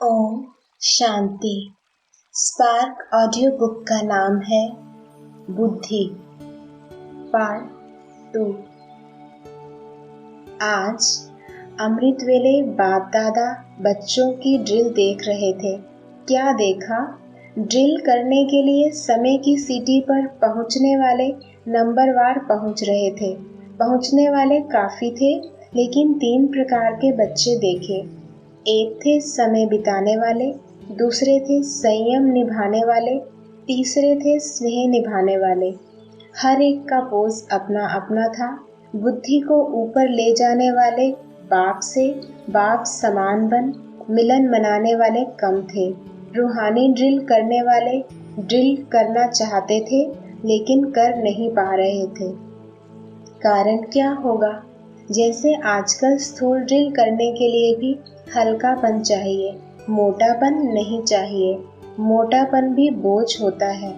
Om Shanti. Spark audio book का नाम है बुद्धि, पार्ट 2। आज अमृत वेले बाप दादा बच्चों की ड्रिल देख रहे थे। क्या देखा? ड्रिल करने के लिए समय की सीटी पर पहुंचने वाले नंबरवार पहुंच रहे थे। पहुंचने वाले काफी थे, लेकिन 3 प्रकार के बच्चे देखे। एक थे समय बिताने वाले, दूसरे थे संयम निभाने वाले, तीसरे थे स्नेह निभाने वाले। हर एक का पोज अपना अपना था। बुद्धि को ऊपर ले जाने वाले बाप से बाप समान बन मिलन मनाने वाले कम थे। रूहानी ड्रिल करने वाले ड्रिल करना चाहते थे, लेकिन कर नहीं पा रहे थे। कारण क्या होगा? जैसे आजकल स्थूल ड्रिल करने के लिए भी हल्कापन चाहिए, मोटापन नहीं चाहिए। मोटापन भी बोझ होता है।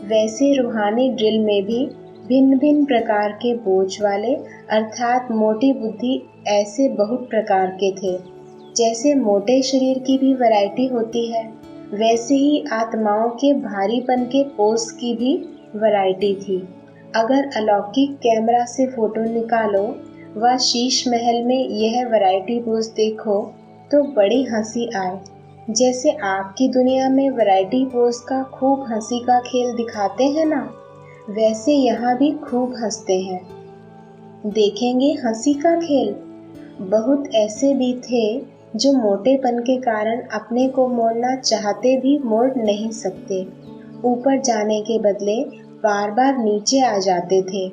वैसे रूहानी ड्रिल में भी भिन्न भिन्न प्रकार के बोझ वाले अर्थात मोटी बुद्धि ऐसे बहुत प्रकार के थे। जैसे मोटे शरीर की भी वैरायटी होती है, वैसे ही आत्माओं के भारीपन के पोज की भी वैरायटी थी। अगर अलौकिक कैमरा से फोटो निकालो व शीश महल में यह वैरायटी पोज देखो तो बड़ी हंसी आए। जैसे आपकी दुनिया में वैरायटी पोज का खूब हंसी का खेल दिखाते हैं ना, वैसे यहाँ भी खूब हंसते हैं। देखेंगे हंसी का खेल। बहुत ऐसे भी थे जो मोटेपन के कारण अपने को मोड़ना चाहते भी मोड़ नहीं सकते। ऊपर जाने के बदले बार बार नीचे आ जाते थे।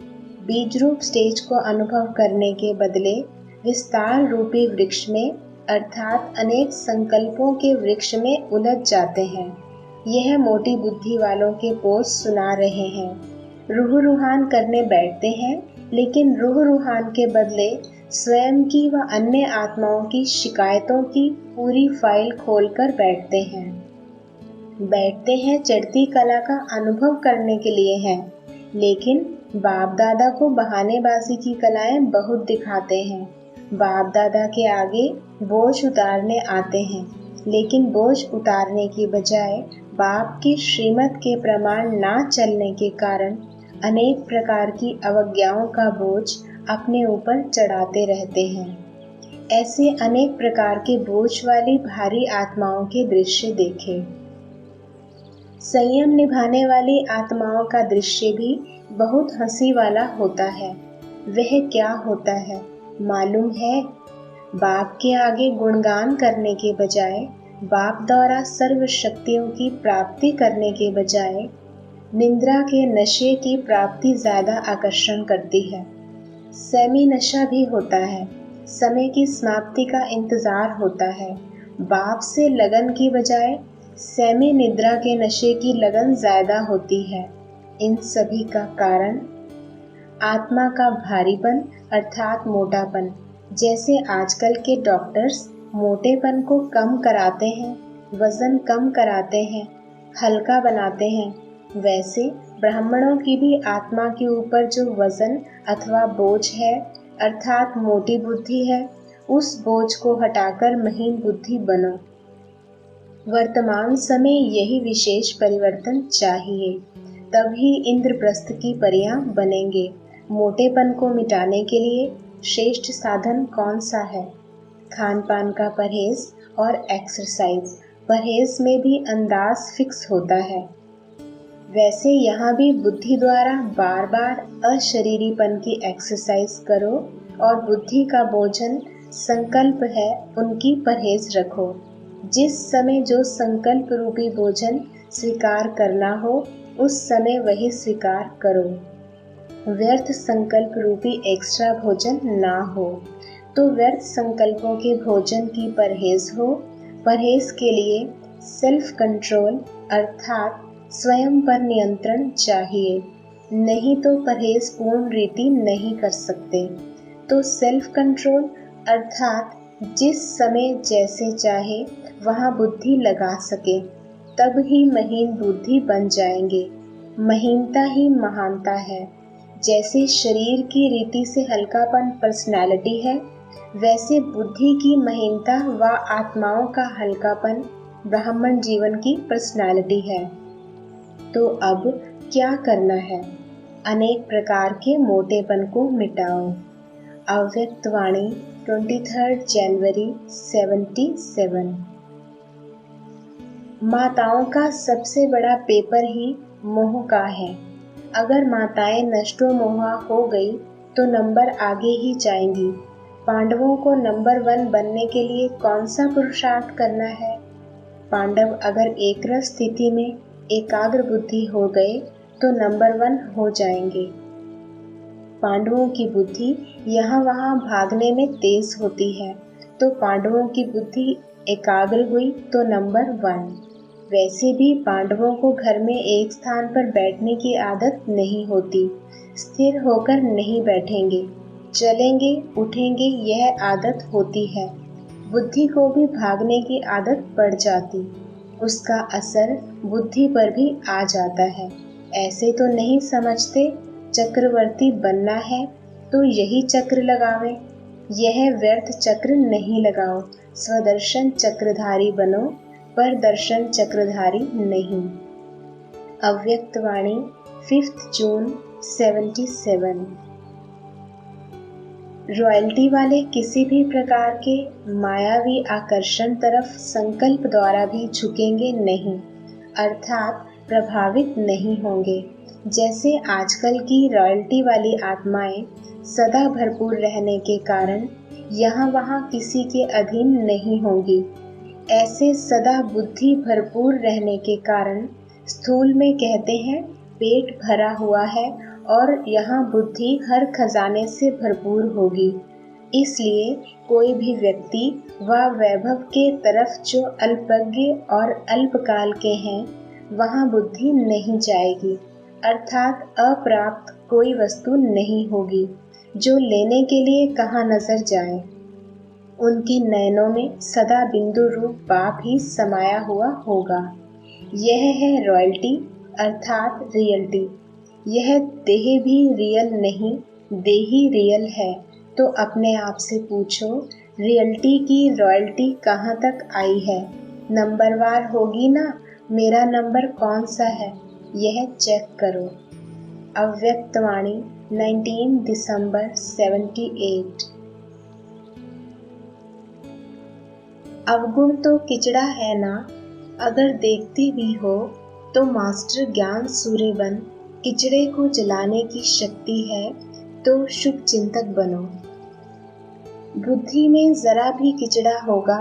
बीज रूप स्टेज को अनुभव करने के बदले विस्तार रूपी वृक्ष में अर्थात अनेक संकल्पों के वृक्ष में उलझ जाते हैं। यह मोटी बुद्धि वालों के पोज सुना रहे हैं। रूह रूहान करने बैठते हैं, लेकिन रूह रूहान के बदले स्वयं की व अन्य आत्माओं की शिकायतों की पूरी फाइल खोलकर बैठते हैं चढ़ती कला का अनुभव करने के लिए हैं, लेकिन बाप दादा को बहानेबाजी की कलाएं बहुत दिखाते हैं। बाप दादा के आगे बोझ उतारने आते हैं, लेकिन बोझ उतारने की बजाय बाप की श्रीमत के प्रमाण ना चलने के कारण अनेक प्रकार की अवज्ञाओं का बोझ अपने ऊपर चढ़ाते रहते हैं। ऐसे अनेक प्रकार के बोझ वाली भारी आत्माओं के दृश्य देखे। संयम निभाने वाली आत्माओं का दृश्य भी बहुत हंसी वाला होता है। वह क्या होता है मालूम है? बाप के आगे गुणगान करने के बजाय, बाप द्वारा सर्व शक्तियों की प्राप्ति करने के बजाय निंद्रा के नशे की प्राप्ति ज्यादा आकर्षण करती है। सेमी नशा भी होता है। समय की समाप्ति का इंतजार होता है। बाप से लगन की बजाय सेमी निद्रा के नशे की लगन ज्यादा होती है। इन सभी का कारण आत्मा का भारीपन अर्थात मोटापन। जैसे आजकल के डॉक्टर्स मोटेपन को कम कराते हैं, वजन कम कराते हैं, हल्का बनाते हैं, वैसे ब्राह्मणों की भी आत्मा के ऊपर जो वजन अथवा बोझ है अर्थात मोटी बुद्धि है, उस बोझ को हटाकर महीन बुद्धि बनो। वर्तमान समय यही विशेष परिवर्तन चाहिए, तभी इंद्रप्रस्थ की परियां बनेंगे। मोटेपन को मिटाने के लिए श्रेष्ठ साधन कौन सा है? खान पान का परहेज और एक्सरसाइज। परहेज में भी अंदाज फिक्स होता है। वैसे यहाँ भी बुद्धि द्वारा बार बार अशरीरीपन की एक्सरसाइज करो और बुद्धि का भोजन संकल्प है उनकी परहेज रखो। जिस समय जो संकल्प रूपी भोजन स्वीकार करना हो उस समय वही स्वीकार करो। व्यर्थ संकल्प रूपी एक्स्ट्रा भोजन ना हो, तो व्यर्थ संकल्पों के भोजन की परहेज हो। परहेज के लिए सेल्फ कंट्रोल अर्थात स्वयं पर नियंत्रण चाहिए, नहीं तो परहेज पूर्ण रीति नहीं कर सकते। तो सेल्फ कंट्रोल अर्थात जिस समय जैसे चाहे वहाँ बुद्धि लगा सके, तब ही महीन बुद्धि बन जाएंगे। महीनता ही महानता है। जैसे शरीर की रीति से हल्कापन पर्सनैलिटी है, वैसे बुद्धि की महीनता व आत्माओं का हल्कापन ब्राह्मण जीवन की पर्सनालिटी है। तो अब क्या करना है? अनेक प्रकार के मोटेपन को मिटाओ। अव्यक्तवाणी 23 जनवरी 77। माताओं का सबसे बड़ा पेपर ही मोह का है। अगर माताएं नष्टो मोहा हो गई तो नंबर आगे ही जाएंगी। पांडवों को नंबर 1 बनने के लिए कौन सा पुरुषार्थ करना है? पांडव अगर एकरस स्थिति में एकाग्र बुद्धि हो गए तो नंबर 1 हो जाएंगे। पांडवों की बुद्धि यहाँ वहाँ भागने में तेज होती है, तो पांडवों की बुद्धि एकाग्र हुई तो नंबर 1। वैसे भी पांडवों को घर में एक स्थान पर बैठने की आदत नहीं होती। स्थिर होकर नहीं बैठेंगे, चलेंगे उठेंगे, यह आदत होती है। बुद्धि को भी भागने की आदत पड़ जाती, उसका असर बुद्धि पर भी आ जाता है। ऐसे तो नहीं समझते चक्रवर्ती बनना है तो यही चक्र लगावे। यह व्यर्थ चक्र नहीं लगाओ, स्वदर्शन चक्रधारी बनो, पर दर्शन चक्रधारी नहीं। अव्यक्तवाणी 5 जून 77। रॉयल्टी वाले किसी भी प्रकार के मायावी आकर्षण तरफ संकल्प द्वारा भी झुकेंगे नहीं, अर्थात प्रभावित नहीं होंगे। जैसे आजकल की रॉयल्टी वाली आत्माएं सदा भरपूर रहने के कारण यहाँ वहाँ किसी के अधीन नहीं होंगी। ऐसे सदा बुद्धि भरपूर रहने के कारण स्थूल में कहते हैं पेट भरा हुआ है और यहाँ बुद्धि हर खजाने से भरपूर होगी। इसलिए कोई भी व्यक्ति व वैभव के तरफ जो अल्पज्ञ और अल्पकाल के हैं वहाँ बुद्धि नहीं जाएगी, अर्थात अप्राप्त कोई वस्तु नहीं होगी जो लेने के लिए कहाँ नजर जाए। उनके नयनों में सदा बिंदु रूप पाप ही समाया हुआ होगा। यह है रॉयल्टी अर्थात रियल्टी। यह देह भी रियल नहीं, देही रियल है। तो अपने आप से पूछो, रियल्टी की रॉयल्टी कहाँ तक आई है? नंबरवार होगी ना? मेरा नंबर कौन सा है, यह चेक करो। अव्यक्तवाणी 19 दिसंबर 78। अवगुण तो किचड़ा है ना, अगर देखती भी हो तो मास्टर ज्ञान सूर्यवन किचड़े को जलाने की शक्ति है, तो शुभ चिंतक बनो। बुद्धि में जरा भी किचड़ा होगा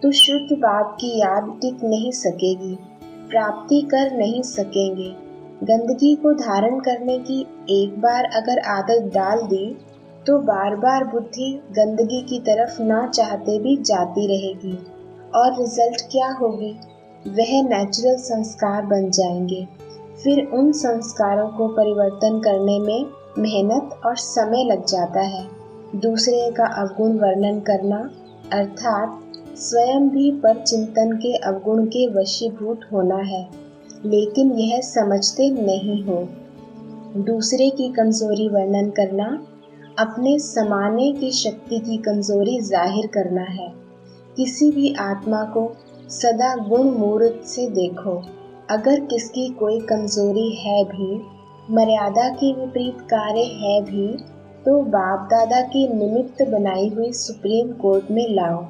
तो शुद्ध बाप की याद टिक नहीं सकेगी, प्राप्ति कर नहीं सकेंगे। गंदगी को धारण करने की एक बार अगर आदत डाल दी तो बार बार बुद्धि गंदगी की तरफ ना चाहते भी जाती रहेगी, और रिजल्ट क्या होगी? वह नेचुरल संस्कार बन जाएंगे। फिर उन संस्कारों को परिवर्तन करने में मेहनत और समय लग जाता है। दूसरे का अवगुण वर्णन करना अर्थात स्वयं भी पर चिंतन के अवगुण के वशीभूत होना है, लेकिन यह समझते नहीं हो। दूसरे की कमजोरी वर्णन करना अपने समाने की शक्ति की कमजोरी जाहिर करना है। किसी भी आत्मा को सदा गुण मूर्त से देखो। अगर किसकी कोई कमजोरी है भी, मर्यादा के विपरीत कार्य है भी, तो बाप दादा की निमित्त बनाई हुई सुप्रीम कोर्ट में लाओ।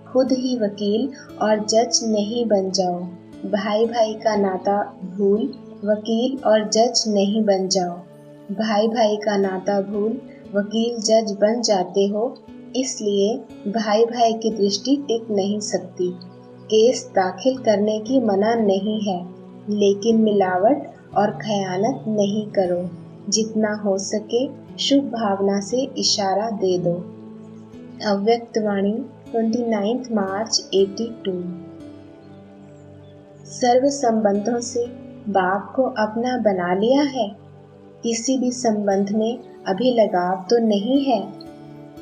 खुद ही वकील और जज नहीं बन जाओ। भाई भाई का नाता भूल वकील और जज नहीं बन जाओ। भाई भाई का नाता भूल वकील जज बन जाते हो, इसलिए भाई भाई की दृष्टि टिक नहीं सकती। केस दाखिल करने की मना नहीं है, लेकिन मिलावट और खयानत नहीं करो। जितना हो सके शुभ भावना से इशारा दे दो। अव्यक्तवाणी 29 मार्च 82। सर्व संबंधों से बाप को अपना बना लिया है। किसी भी संबंध में अभी लगाव तो नहीं है,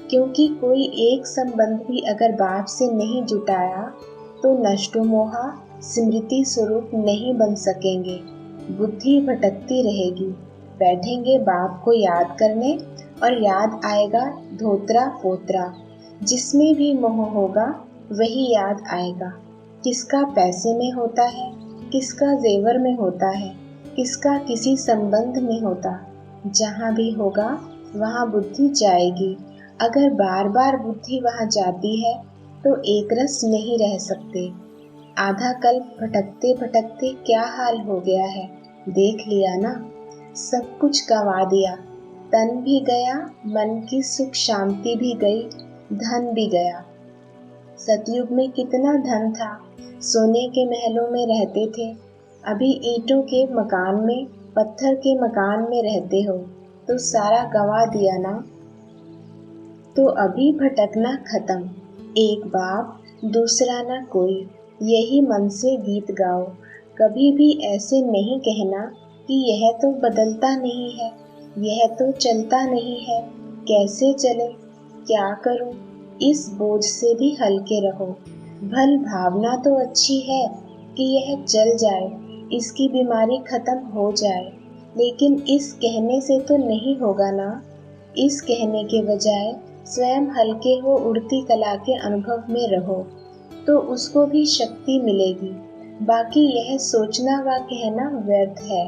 क्योंकि कोई एक संबंध भी अगर बाप से नहीं जुटाया तो नष्टो मोहा स्मृति स्वरूप नहीं बन सकेंगे। बुद्धि भटकती रहेगी। बैठेंगे बाप को याद करने और याद आएगा धोत्रा पोत्रा। जिसमें भी मोह होगा वही याद आएगा। किसका पैसे में होता है, किसका जेवर में होता है, किसका किसी संबंध में होता। जहाँ भी होगा वहाँ बुद्धि जाएगी। अगर बार बार बुद्धि वहाँ जाती है तो एक रस नहीं रह सकते। आधा कल्प भटकते भटकते क्या हाल हो गया है, देख लिया ना। सब कुछ गंवा दिया, तन भी गया, मन की सुख शांति भी गई, धन भी गया। सतयुग में कितना धन था, सोने के महलों में रहते थे। अभी ईंटों के मकान में, पत्थर के मकान में रहते हो, तो सारा गंवा दिया ना। तो अभी भटकना खत्म, एक बाप दूसरा ना कोई, यही मन से गीत गाओ। कभी भी ऐसे नहीं कहना कि यह तो बदलता नहीं है, यह तो चलता नहीं है, कैसे चले, क्या करूं। इस बोझ से भी हल्के रहो। भल भावना तो अच्छी है कि यह चल जाए, इसकी बीमारी खत्म हो जाए, लेकिन इस कहने से तो नहीं होगा ना। इस कहने के बजाय स्वयं हल्के हो उड़ती कला के अनुभव में रहो, तो उसको भी शक्ति मिलेगी। बाकी यह सोचना व कहना व्यर्थ है।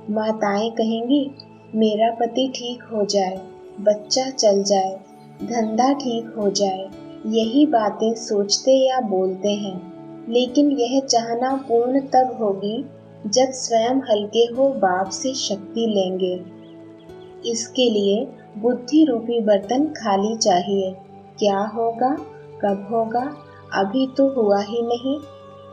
माताएं कहेंगी मेरा पति ठीक हो जाए, बच्चा चल जाए, धंधा ठीक हो जाए, यही बातें सोचते या बोलते हैं। लेकिन यह चाहना पूर्ण तब होगी जब स्वयं हल्के हो बाप से शक्ति लेंगे। इसके लिए बुद्धि रूपी बर्तन खाली चाहिए। क्या होगा, कब होगा, अभी तो हुआ ही नहीं,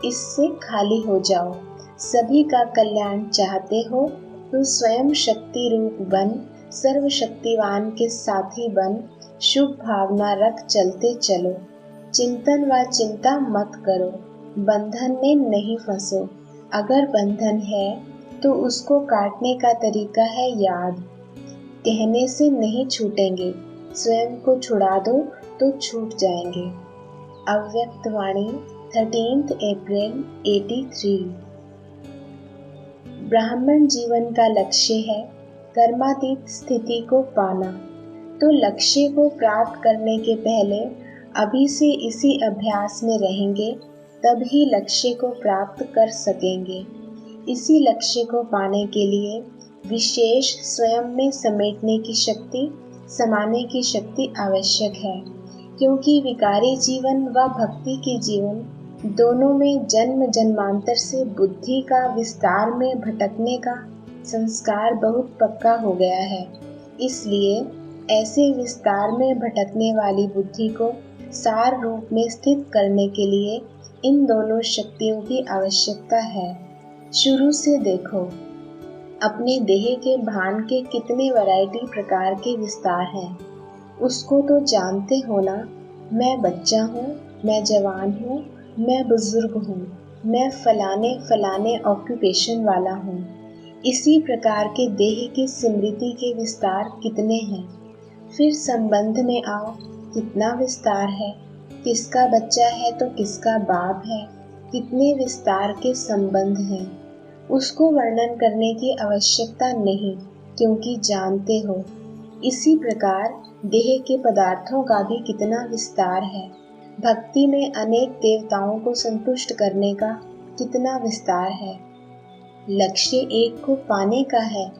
इससे खाली हो जाओ। सभी का कल्याण चाहते हो तो स्वयं शक्ति रूप बन, सर्वशक्तिवान के साथी बन, शुभ भावना रख चलते चलो। चिंतन व चिंता मत करो, बंधन में नहीं फंसो। अगर बंधन है तो उसको काटने का तरीका है याद। कहने से नहीं छूटेंगे, स्वयं को छुड़ा दो तो छूट जाएंगे। अव्यक्त वाणी 13 अप्रैल 83। ब्राह्मण जीवन का लक्ष्य है कर्मातीत स्थिति को पाना। तो लक्ष्य को प्राप्त करने के पहले अभी से इसी अभ्यास में रहेंगे, तब ही लक्ष्य को प्राप्त कर सकेंगे। इसी लक्ष्य को पाने के लिए विशेष स्वयं में समेटने की शक्ति, समाने की शक्ति आवश्यक है। क्योंकि विकारी जीवन व भक्ति के जीवन दोनों में जन्म जन्मांतर से बुद्धि का विस्तार में भटकने का संस्कार बहुत पक्का हो गया है। इसलिए ऐसे विस्तार में भटकने वाली बुद्धि को सार रूप में स्थित करने के लिए इन दोनों शक्तियों की आवश्यकता है। शुरू से देखो, अपने देह के भान के कितने वैरायटी प्रकार के विस्तार हैं। उसको तो जानते हो ना। मैं बच्चा हूँ, मैं जवान हूँ, मैं बुजुर्ग हूँ, मैं फलाने फलाने ऑक्यूपेशन वाला हूँ। इसी प्रकार के देह की स्मृति के विस्तार कितने हैं। फिर संबंध में आओ, कितना विस्तार है। किसका बच्चा है तो किसका बाप है, कितने विस्तार के संबंध हैं। उसको वर्णन करने की आवश्यकता नहीं, क्योंकि जानते हो। इसी प्रकार देह के पदार्थों का भी कितना विस्तार है। भक्ति में अनेक देवताओं को संतुष्ट करने का कितना विस्तार है। लक्ष्य एक को पाने का है,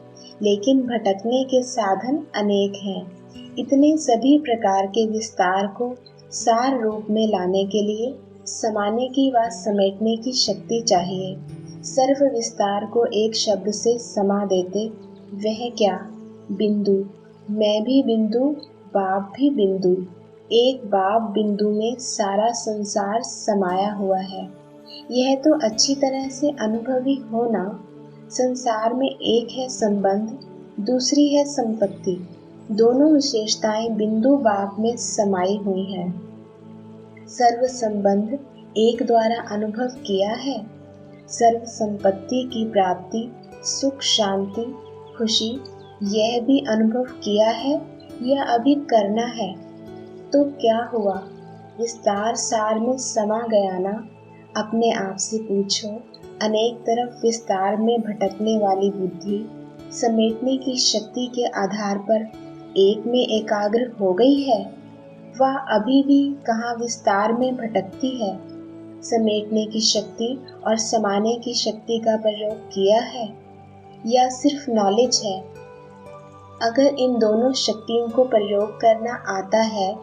लेकिन भटकने के साधन अनेक हैं। इतने सभी प्रकार के विस्तार को सार रूप में लाने के लिए समाने की व समेटने की शक्ति चाहिए। सर्व विस्तार को एक शब्द से समा देते, वह क्या, बिंदु। मैं भी बिंदु, बाप भी बिंदु। एक बाप बिंदु में सारा संसार समाया हुआ है। यह तो अच्छी तरह से अनुभवी हो ना। संसार में एक है संबंध, दूसरी है संपत्ति। दोनों विशेषताएं बिंदु बाप में समाई हुई हैं। सर्व संबंध एक द्वारा अनुभव किया है। सर्व संपत्ति की प्राप्ति, सुख शांति खुशी, यह भी अनुभव किया है या अभी करना है। तो क्या हुआ, विस्तार सार में समा गया ना। अपने आप से पूछो, अनेक तरफ विस्तार में भटकने वाली बुद्धि समेटने की शक्ति के आधार पर एक में एकाग्र हो गई है, वह अभी भी कहाँ विस्तार में भटकती है? समेटने की शक्ति और समाने की शक्ति का प्रयोग किया है या सिर्फ नॉलेज है? अगर इन दोनों शक्तियों को प्रयोग करना आता है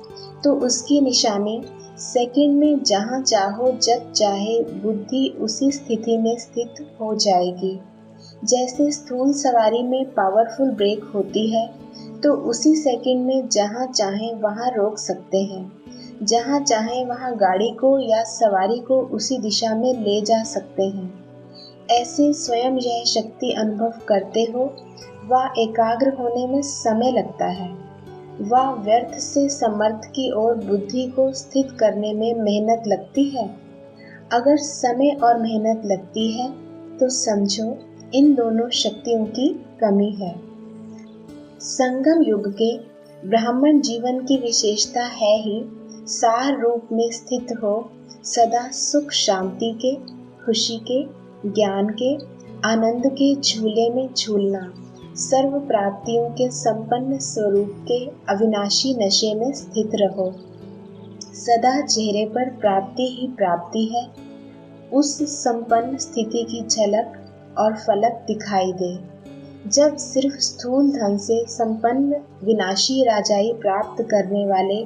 तो उसकी निशानी सेकंड में जहाँ चाहो जब चाहे बुद्धि उसी स्थिति में स्थित हो जाएगी। जैसे स्थूल सवारी में पावरफुल ब्रेक होती है तो उसी सेकंड में जहाँ चाहे वहाँ रोक सकते हैं, जहाँ चाहे वहाँ गाड़ी को या सवारी को उसी दिशा में ले जा सकते हैं। ऐसे स्वयं यह शक्ति अनुभव करते हो, वह एकाग्र होने में समय लगता है। वह व्यर्थ से समर्थ की ओर बुद्धि को स्थित करने में मेहनत लगती है। अगर समय और मेहनत लगती है तो समझो इन दोनों शक्तियों की कमी है। संगम युग के ब्राह्मण जीवन की विशेषता है ही सार रूप में स्थित हो, सदा सुख शांति के, खुशी के, ज्ञान के, आनंद के झूले में झूलना, सर्व प्राप्तियों के संपन्न स्वरूप के अविनाशी नशे में स्थित रहो। सदा चेहरे पर प्राप्ति ही प्राप्ति है। उस संपन्न स्थिति की झलक और फलक दिखाई दे। जब सिर्फ स्थूल धन से संपन्न विनाशी राजाई प्राप्त करने वाले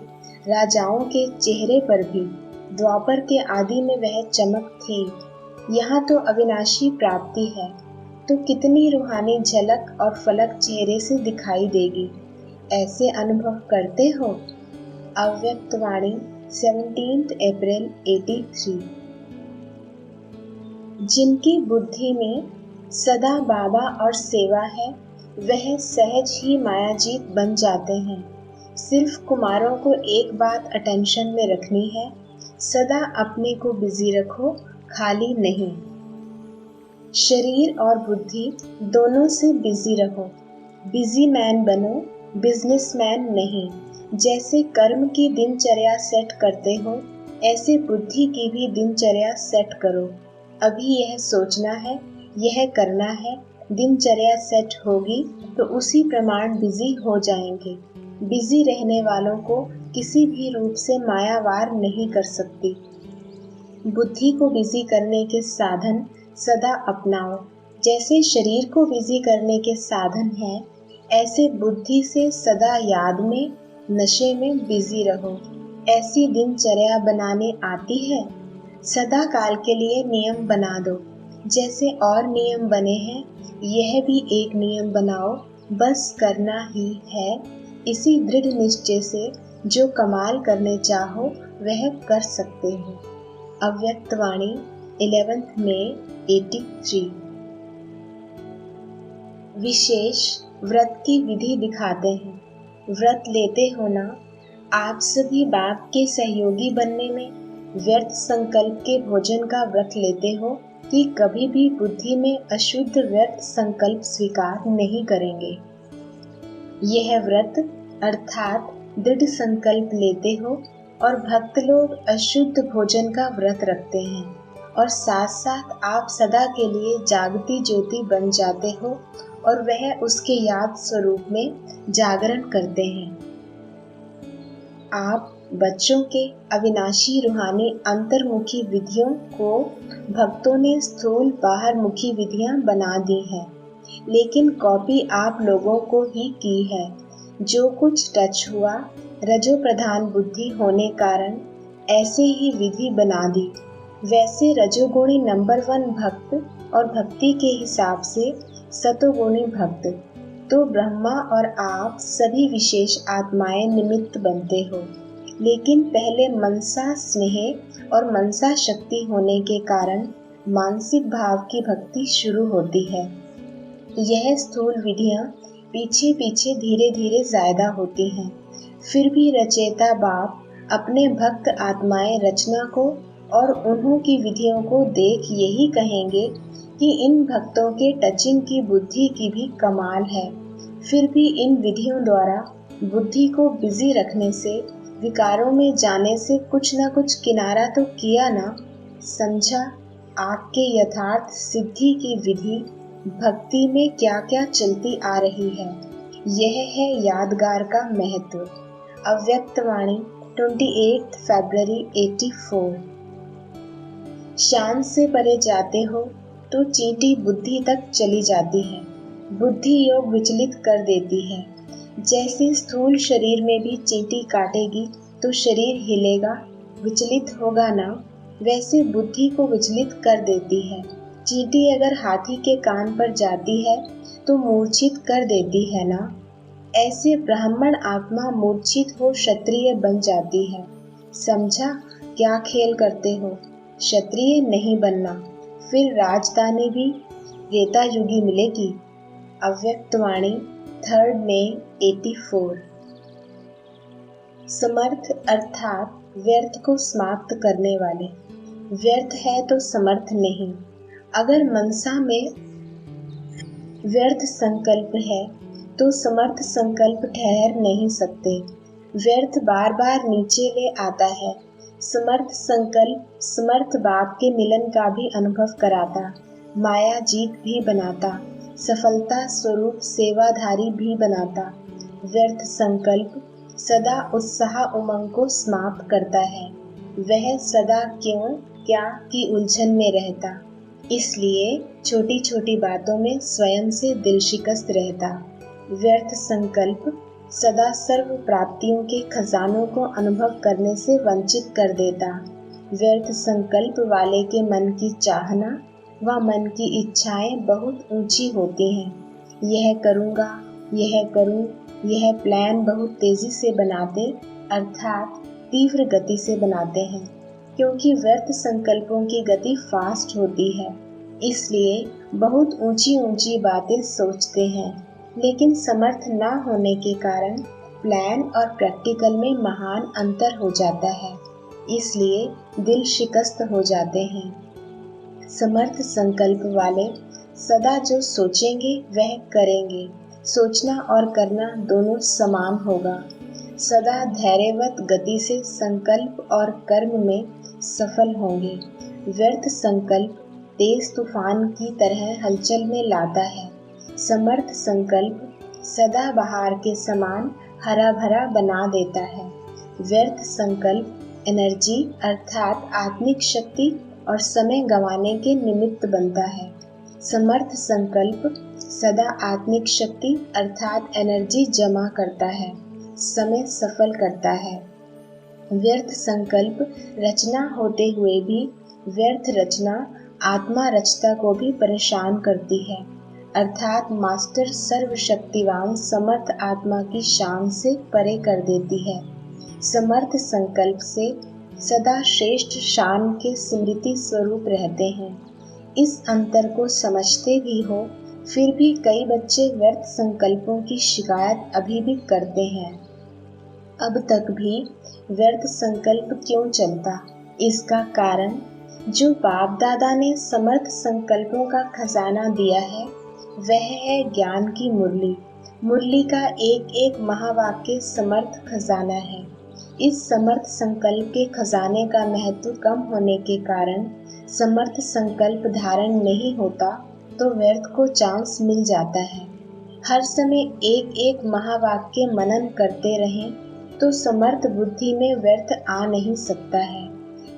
राजाओं के चेहरे पर भी द्वापर के आदि में वह चमक थी, यहाँ तो अविनाशी प्राप्ति है, तो कितनी रूहानी झलक और फलक चेहरे से दिखाई देगी। ऐसे अनुभव करते हो? अव्यक्त वाणी 17 अप्रैल 83। जिनकी बुद्धि में सदा बाबा और सेवा है, वह सहज ही मायाजीत बन जाते हैं। सिर्फ कुमारों को एक बात अटेंशन में रखनी है, सदा अपने को बिजी रखो, खाली नहीं। शरीर और बुद्धि दोनों से बिजी रहो। बिजी मैन बनो, बिजनेसमैन नहीं। जैसे कर्म की दिनचर्या सेट करते हो, ऐसे बुद्धि की भी दिनचर्या सेट करो। अभी यह सोचना है, यह करना है, दिनचर्या सेट होगी तो उसी प्रमाण बिजी हो जाएंगे। बिजी रहने वालों को किसी भी रूप से मायावार नहीं कर सकती। बुद्धि को बिजी करने के साधन सदा अपनाओ। जैसे शरीर को बिजी करने के साधन है, ऐसे बुद्धि से सदा याद में, नशे में बिजी रहो। ऐसी दिनचर्या बनाने आती है? सदा काल के लिए नियम बना दो। जैसे और नियम बने हैं, यह भी एक नियम बनाओ, बस करना ही है। इसी दृढ़ निश्चय से जो कमाल करने चाहो वह कर सकते हो। अव्यक्त वाणी 11 मई 83। विशेष व्रत की विधि दिखाते हैं। व्रत लेते हो ना? आप सभी बाप के सहयोगी बनने में व्यर्थ संकल्प के भोजन का व्रत लेते हो कि कभी भी बुद्धि में अशुद्ध व्यर्थ संकल्प स्वीकार नहीं करेंगे। यह व्रत अर्थात दृढ़ संकल्प लेते हो और भक्त लोग अशुद्ध भोजन का व्रत रखते हैं और साथ साथ आप सदा के लिए जागती ज्योति बन जाते हो और वह उसके याद स्वरूप में जागरण करते हैं। आप बच्चों के अविनाशी रूहानी अंतर्मुखी विधियों को भक्तों ने स्थूल बाहरमुखी विधियां बना दी हैं, लेकिन कॉपी आप लोगों को ही की है। जो कुछ टच हुआ, रजो प्रधान बुद्धि होने कारण ऐसे ही विधि बना दी। वैसे रजोगुणी नंबर 1 भक्त और भक्ति के हिसाब से सतोगुणी भक्त, तो ब्रह्मा और आप सभी विशेष आत्माएं निमित्त बनते हो। लेकिन पहले मनसा स्नेह और मनसा शक्ति होने के कारण मानसिक भाव की भक्ति शुरू होती है। यह स्थूल विधियां पीछे पीछे धीरे धीरे ज्यादा होती हैं। फिर भी रचेता बाप अपने भक्त आत्माएं रचना को और उन्हों की विधियों को देख यही कहेंगे कि इन भक्तों के टचिंग की बुद्धि की भी कमाल है। फिर भी इन विधियों द्वारा बुद्धि को बिजी रखने से, विकारों में जाने से कुछ न कुछ किनारा तो किया ना। समझा आपके यथार्थ सिद्धि की विधि भक्ति में क्या क्या चलती आ रही है। यह है यादगार का महत्व। अव्यक्तवाणी 28 फरवरी 84। शान से परे जाते हो तो चींटी बुद्धि तक चली जाती है। बुद्धि योग विचलित कर देती है। जैसे स्थूल शरीर में भी चींटी काटेगी तो शरीर हिलेगा, विचलित होगा ना, वैसे बुद्धि को विचलित कर देती है। चींटी अगर हाथी के कान पर जाती है तो मूर्छित कर देती है ना, ऐसे ब्राह्मण आत्मा मूर्छित हो क्षत्रिय बन जाती है। समझा क्या खेल करते हो? क्षत्रिय नहीं बनना, फिर राजधानी भी त्रेता युगी मिलेगी। अव्यक्तवाणी 3 मई 84। समर्थ अर्थात व्यर्थ को समाप्त करने वाले। व्यर्थ है तो समर्थ नहीं। अगर मनसा में व्यर्थ संकल्प है तो समर्थ संकल्प ठहर नहीं सकते। व्यर्थ बार बार नीचे ले आता है। समर्थ संकल्प समर्थ बाप के मिलन का भी अनुभव कराता, माया जीत भी बनाता, सफलता स्वरूप सेवाधारी भी बनाता। व्यर्थ संकल्प सदा उत्साह उमंग को समाप्त करता है। वह सदा क्यों क्या की उलझन में रहता, इसलिए छोटी छोटी बातों में स्वयं से दिल शिकस्त रहता। व्यर्थ संकल्प सदा सर्व प्राप्तियों के खजानों को अनुभव करने से वंचित कर देता। व्यर्थ संकल्प वाले के मन की चाहना व मन की इच्छाएं बहुत ऊंची होती हैं। यह करूँगा, यह करूँ, यह प्लान बहुत तेजी से बनाते अर्थात तीव्र गति से बनाते हैं, क्योंकि व्यर्थ संकल्पों की गति फास्ट होती है, इसलिए बहुत ऊंची ऊंची बातें सोचते हैं। लेकिन समर्थ न होने के कारण प्लान और प्रैक्टिकल में महान अंतर हो जाता है, इसलिए दिल शिकस्त हो जाते हैं। समर्थ संकल्प वाले सदा जो सोचेंगे वह करेंगे। सोचना और करना दोनों समान होगा। सदा धैर्यवत गति से संकल्प और कर्म में सफल होंगे। व्यर्थ संकल्प तेज तूफान की तरह हलचल में लाता है। समर्थ संकल्प सदा बहार के समान हरा भरा बना देता है। व्यर्थ संकल्प एनर्जी अर्थात आत्मिक शक्ति और समय गंवाने के निमित्त बनता है। समर्थ संकल्प सदा आत्मिक शक्ति अर्थात एनर्जी जमा करता है, समय सफल करता है। व्यर्थ संकल्प रचना होते हुए भी व्यर्थ रचना आत्मा रचता को भी परेशान करती है, अर्थात मास्टर सर्वशक्तिवान समर्थ आत्मा की शान से परे कर देती है। समर्थ संकल्प से सदा श्रेष्ठ शान के स्मृति स्वरूप रहते हैं। इस अंतर को समझते भी हो, फिर भी कई बच्चे व्यर्थ संकल्पों की शिकायत अभी भी करते हैं। अब तक भी व्यर्थ संकल्प क्यों चलता? इसका कारण जो बाप दादा ने समर्थ संकल्पों का खजाना दिया है वह है ज्ञान की मुरली। मुरली का एक एक महावाक्य समर्थ खजाना है। इस समर्थ संकल्प के खजाने का महत्व कम होने के कारण समर्थ संकल्प धारण नहीं होता तो व्यर्थ को चांस मिल जाता है। हर समय एक एक महावाक्य मनन करते रहें तो समर्थ बुद्धि में व्यर्थ आ नहीं सकता है,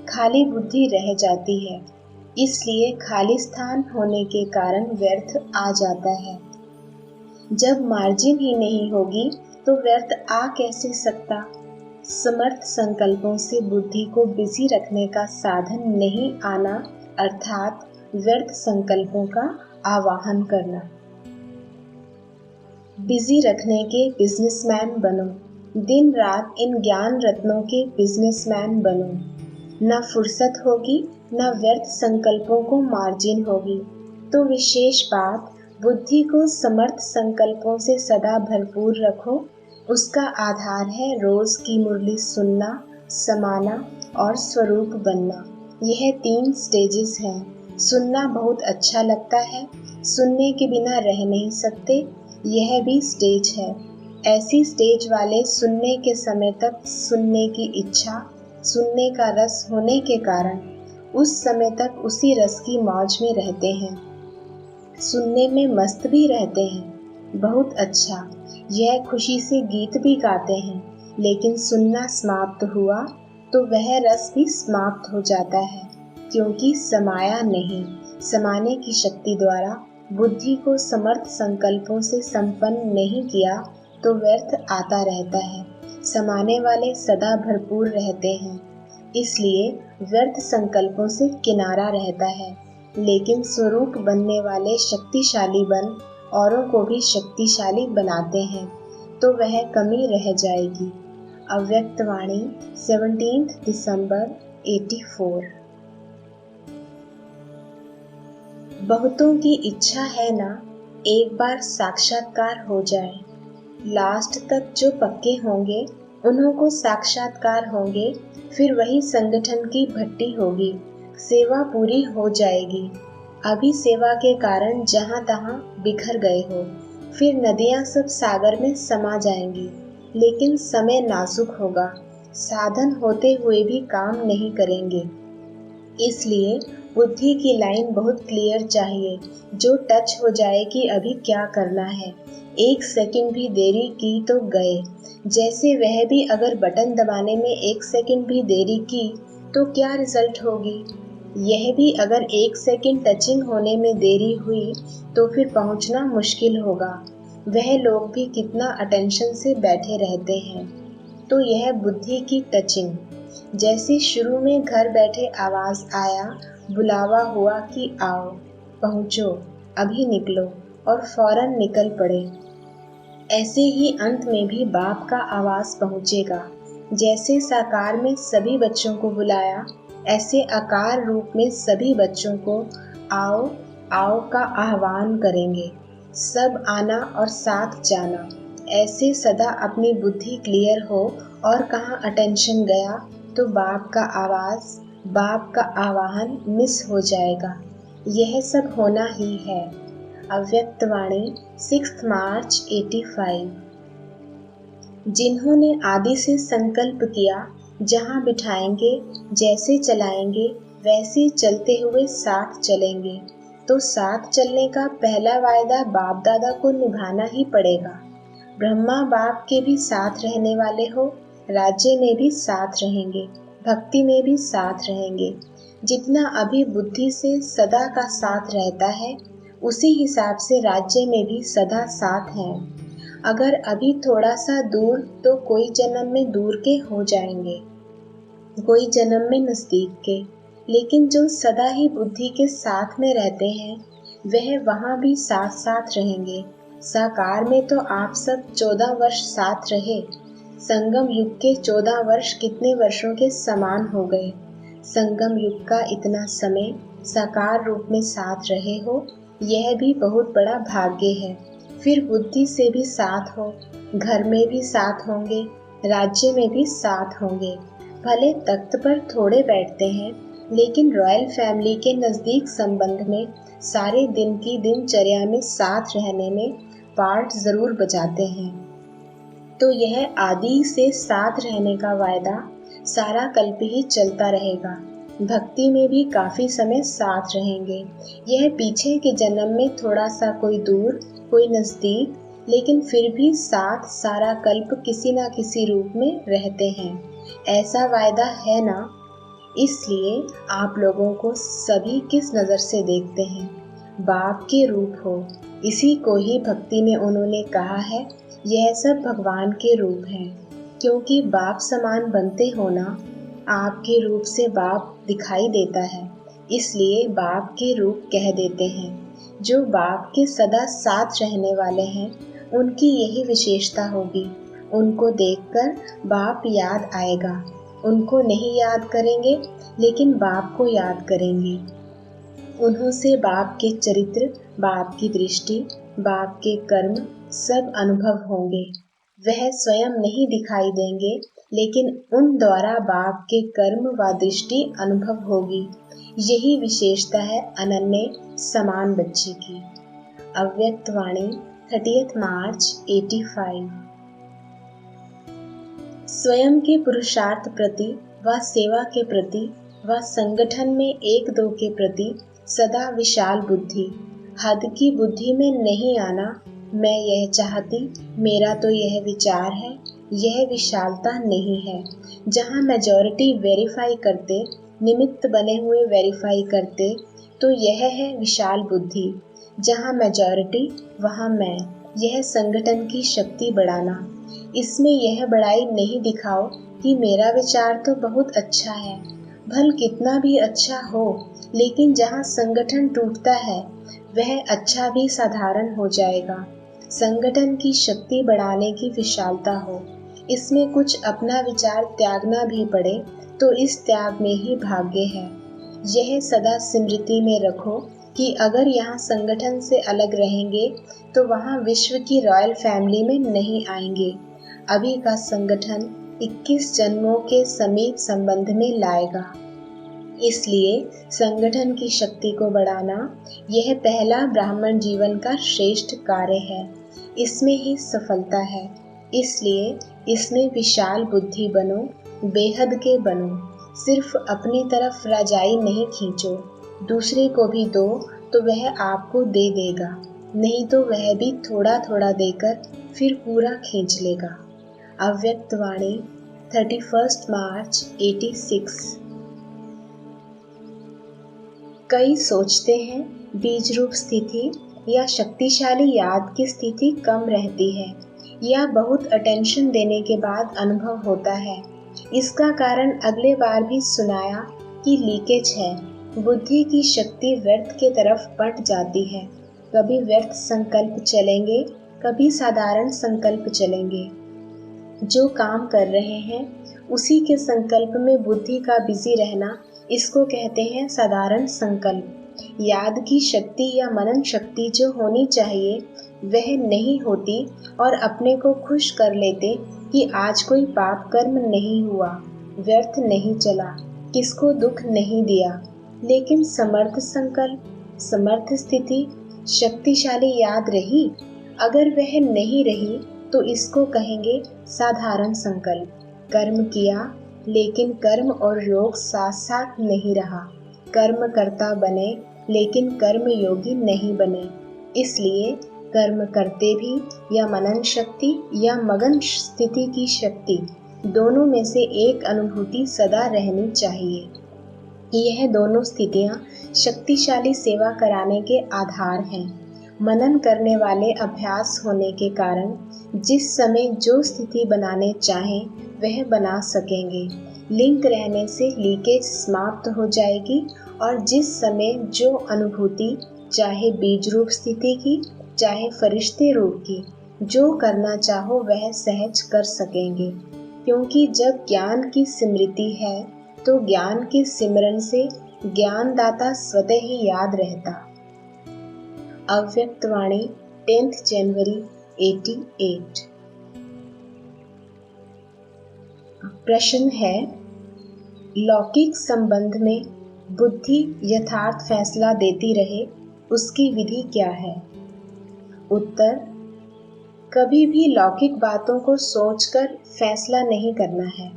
खाली बुद्धि रह जाती है। इसलिए खाली स्थान होने के कारण व्यर्थ आ जाता है। जब मार्जिन ही नहीं होगी तो व्यर्थ आ कैसे सकता? समर्थ संकल्पों से बुद्धि को बिजी रखने का साधन नहीं आना अर्थात व्यर्थ संकल्पों का आवाहन करना। बिजी रखने के बिजनेसमैन बनो। दिन रात इन ज्ञान रत्नों के बिजनेसमैन बनो। न फुर्सत होगी न व्यर्थ संकल्पों को मार्जिन होगी। तो विशेष बात बुद्धि को समर्थ संकल्पों से सदा भरपूर रखो। उसका आधार है रोज की मुरली सुनना, समाना और स्वरूप बनना। यह 3 स्टेजेस हैं। सुनना बहुत अच्छा लगता है, सुनने के बिना रह नहीं सकते, यह भी स्टेज है। ऐसी स्टेज वाले सुनने के समय तक सुनने की इच्छा, सुनने का रस होने के कारण उस समय तक उसी रस की मौज में रहते हैं, सुनने में मस्त भी रहते हैं। बहुत अच्छा, यह खुशी से गीत भी गाते हैं, लेकिन सुनना समाप्त हुआ तो वह रस भी समाप्त हो जाता है, क्योंकि समाया नहीं। समाने की शक्ति द्वारा बुद्धि को समर्थ संकल्पों से संपन्न नहीं किया तो व्यर्थ आता रहता है। समाने वाले सदा भरपूर रहते हैं, इसलिए व्यर्थ संकल्पों से किनारा रहता है। लेकिन स्वरूप बनने वाले शक्तिशाली बन औरों को भी शक्तिशाली बनाते हैं, तो वह कमी रह जाएगी। अव्यक्तवाणी 17 दिसंबर 84। बहुतों की इच्छा है ना एक बार साक्षात्कार हो जाए। लास्ट तक जो पक्के होंगे उन्हों को साक्षात्कार होंगे, फिर वही संगठन की भट्टी होगी, सेवा पूरी हो जाएगी। अभी सेवा के कारण जहां तहां बिखर गए हो, फिर नदियां सब सागर में समा जाएंगी। लेकिन समय नाजुक होगा, साधन होते हुए भी काम नहीं करेंगे। इसलिए बुद्धि की लाइन बहुत क्लियर चाहिए, जो टच हो जाए कि अभी क्या करना है। 1 सेकंड भी देरी की तो गए। जैसे वह भी अगर बटन दबाने में 1 सेकंड भी देरी की तो क्या रिजल्ट होगी। यह भी अगर 1 सेकंड टचिंग होने में देरी हुई तो फिर पहुंचना मुश्किल होगा। वह लोग भी कितना अटेंशन से बैठे रहते हैं। तो यह बुद्धि की टचिंग। जैसे शुरू में घर बैठे आवाज आया, बुलावा हुआ कि आओ, पहुंचो, अभी निकलो, और फौरन निकल पड़े। ऐसे ही अंत में भी बाप का आवाज पहुंचेगा। जैसे साकार में सभी बच्चों को बुलाया, ऐसे आकार रूप में सभी बच्चों को आओ आओ का आह्वान करेंगे। सब आना और साथ जाना। ऐसे सदा अपनी बुद्धि क्लियर हो और कहाँ अटेंशन गया तो बाप का आवाज, बाप का आवाहन मिस हो जाएगा। यह सब होना ही है। अव्यक्तवाणी 6 मार्च 85। जिन्होंने आदि से संकल्प किया, जहाँ बिठाएंगे, जैसे चलाएंगे, वैसे चलते हुए साथ चलेंगे, तो साथ चलने का पहला वायदा बाप दादा को निभाना ही पड़ेगा। ब्रह्मा बाप के भी साथ रहने वाले हो, राज्य में भी साथ रहेंगे, भक्ति में भी साथ रहेंगे। जितना अभी बुद्धि से सदा का साथ रहता है, उसी हिसाब से राज्य में भी सदा साथ है। अगर अभी थोड़ा सा दूर तो कोई जन्म में दूर के हो जाएंगे, कोई जन्म में नजदीक के। लेकिन जो सदा ही बुद्धि के साथ में रहते हैं, वह वहाँ भी साथ साथ रहेंगे। साकार में तो आप सब 14 वर्ष साथ रहे। संगम युग के 14 वर्ष कितने वर्षों के समान हो गए। संगम युग का इतना समय साकार रूप में साथ रहे हो, यह भी बहुत बड़ा भाग्य है। फिर बुद्धि से भी साथ हो, घर में भी साथ होंगे, राज्य में भी साथ होंगे। भले तख्त पर थोड़े बैठते हैं, लेकिन रॉयल फैमिली के नजदीक संबंध में सारे दिन की दिनचर्या में साथ रहने में पार्ट जरूर बजाते हैं। तो यह आदि से साथ रहने का वायदा सारा कल्प ही चलता रहेगा। भक्ति में भी काफी समय साथ रहेंगे। यह पीछे के जन्म में थोड़ा सा कोई दूर, कोई नजदीक, लेकिन फिर भी साथ सारा कल्प किसी न किसी रूप में रहते हैं। ऐसा वायदा है ना। इसलिए आप लोगों को सभी किस नजर से देखते हैं? बाप के रूप हो। इसी को ही भक्ति में उन्होंने कहा है, यह सब भगवान के रूप हैं। क्योंकि बाप समान बनते हो ना, आपके रूप से बाप दिखाई देता है, इसलिए बाप के रूप कह देते हैं। जो बाप के सदा साथ रहने वाले हैं, उनकी यही विशेषता होगी। उनको देखकर बाप याद आएगा। उनको नहीं याद करेंगे, लेकिन बाप को याद करेंगे। उन्हों से बाप के चरित्र, बाप की दृष्टि, बाप के कर्म सब अनुभव होंगे। वह स्वयं नहीं दिखाई देंगे, लेकिन उन द्वारा बाप के कर्म व दृष्टि अनुभव होगी। यही विशेषता है अनन्य समान बच्चे की। अव्यक्तवाणी 30 मार्च 85। स्वयं के पुरुषार्थ प्रति व सेवा के प्रति व संगठन में एक दो के प्रति सदा विशाल बुद्धि, हद की बुद्धि में नहीं आना, मैं यह चाहती, मेरा तो यह विचार है, यह विशालता नहीं है। जहाँ मेजॉरिटी वेरीफाई करते, निमित्त बने हुए वेरीफाई करते, तो यह है विशाल बुद्धि। जहाँ मेजॉरिटी वहाँ मैं, यह संगठन की शक्ति बढ़ाना। इसमें यह बड़ाई नहीं दिखाओ कि मेरा विचार तो बहुत अच्छा है, भल कितना भी अच्छा हो, लेकिन जहाँ संगठन टूटता है वह अच्छा भी साधारण हो जाएगा। संगठन की शक्ति बढ़ाने की विशालता हो, इसमें कुछ अपना विचार त्यागना भी पड़े तो इस त्याग में ही भाग्य है। यह सदा स्मृति में रखो कि अगर यहाँ संगठन से अलग रहेंगे तो वहाँ विश्व की रॉयल फैमिली में नहीं आएंगे। अभी का संगठन 21 जन्मों के समीप संबंध में लाएगा। इसलिए संगठन की शक्ति को बढ़ाना यह पहला ब्राह्मण जीवन का श्रेष्ठ कार्य है। इसमें ही सफलता है। इसलिए इसमें विशाल बुद्धि बनो, बेहद के बनो। सिर्फ अपनी तरफ रजाई नहीं खींचो, दूसरे को भी दो तो वह आपको दे देगा, नहीं तो वह भी थोड़ा थोड़ा देकर फिर पूरा खींच लेगा। अव्यक्त वाणी 31 मार्च 86। कई सोचते हैं बीज रूप स्थिति या शक्तिशाली याद की स्थिति कम रहती है या बहुत अटेंशन देने के बाद अनुभव होता है। इसका कारण अगले बार भी सुनाया कि लीकेज है। बुद्धि की शक्ति व्यर्थ के तरफ पट जाती है। कभी व्यर्थ संकल्प चलेंगे, कभी साधारण संकल्प चलेंगे। जो काम कर रहे हैं उसी के संकल्प में बुद्धि का बिजी रहना, इसको कहते हैं साधारण संकल्प। याद की शक्ति या मनन शक्ति जो होनी चाहिए वह नहीं होती और अपने को खुश कर लेते कि आज कोई पाप कर्म नहीं हुआ, व्यर्थ नहीं चला, किसको दुख नहीं दिया। लेकिन समर्थ संकल्प, समर्थ स्थिति, शक्तिशाली याद रही। अगर वह नहीं रही तो इसको कहेंगे साधारण संकल्प। कर्म किया लेकिन कर्म और योग साथ साथ नहीं रहा। कर्म करता बने लेकिन कर्म योगी नहीं बने। इसलिए कर्म करते भी या मनन शक्ति या मगन स्थिति की शक्ति, दोनों में से एक अनुभूति सदा रहनी चाहिए। यह दोनों स्थितियां शक्तिशाली सेवा कराने के आधार हैं। मनन करने वाले अभ्यास होने के कारण जिस समय जो स्थिति बनाने चाहें वह बना सकेंगे। लिंक रहने से लीकेज समाप्त हो जाएगी और जिस समय जो अनुभूति, चाहे बीज रूप स्थिति की चाहे फरिश्ते रूप की, जो करना चाहो वह सहज कर सकेंगे। क्योंकि जब ज्ञान की स्मृति है तो ज्ञान के सिमरन से ज्ञानदाता स्वतः ही याद रहता। अव्यक्त वाणी 10 जनवरी 88। प्रश्न है, लौकिक संबंध में बुद्धि यथार्थ फैसला देती रहे उसकी विधि क्या है? उत्तर, कभी भी लौकिक बातों को सोचकर फैसला नहीं करना है।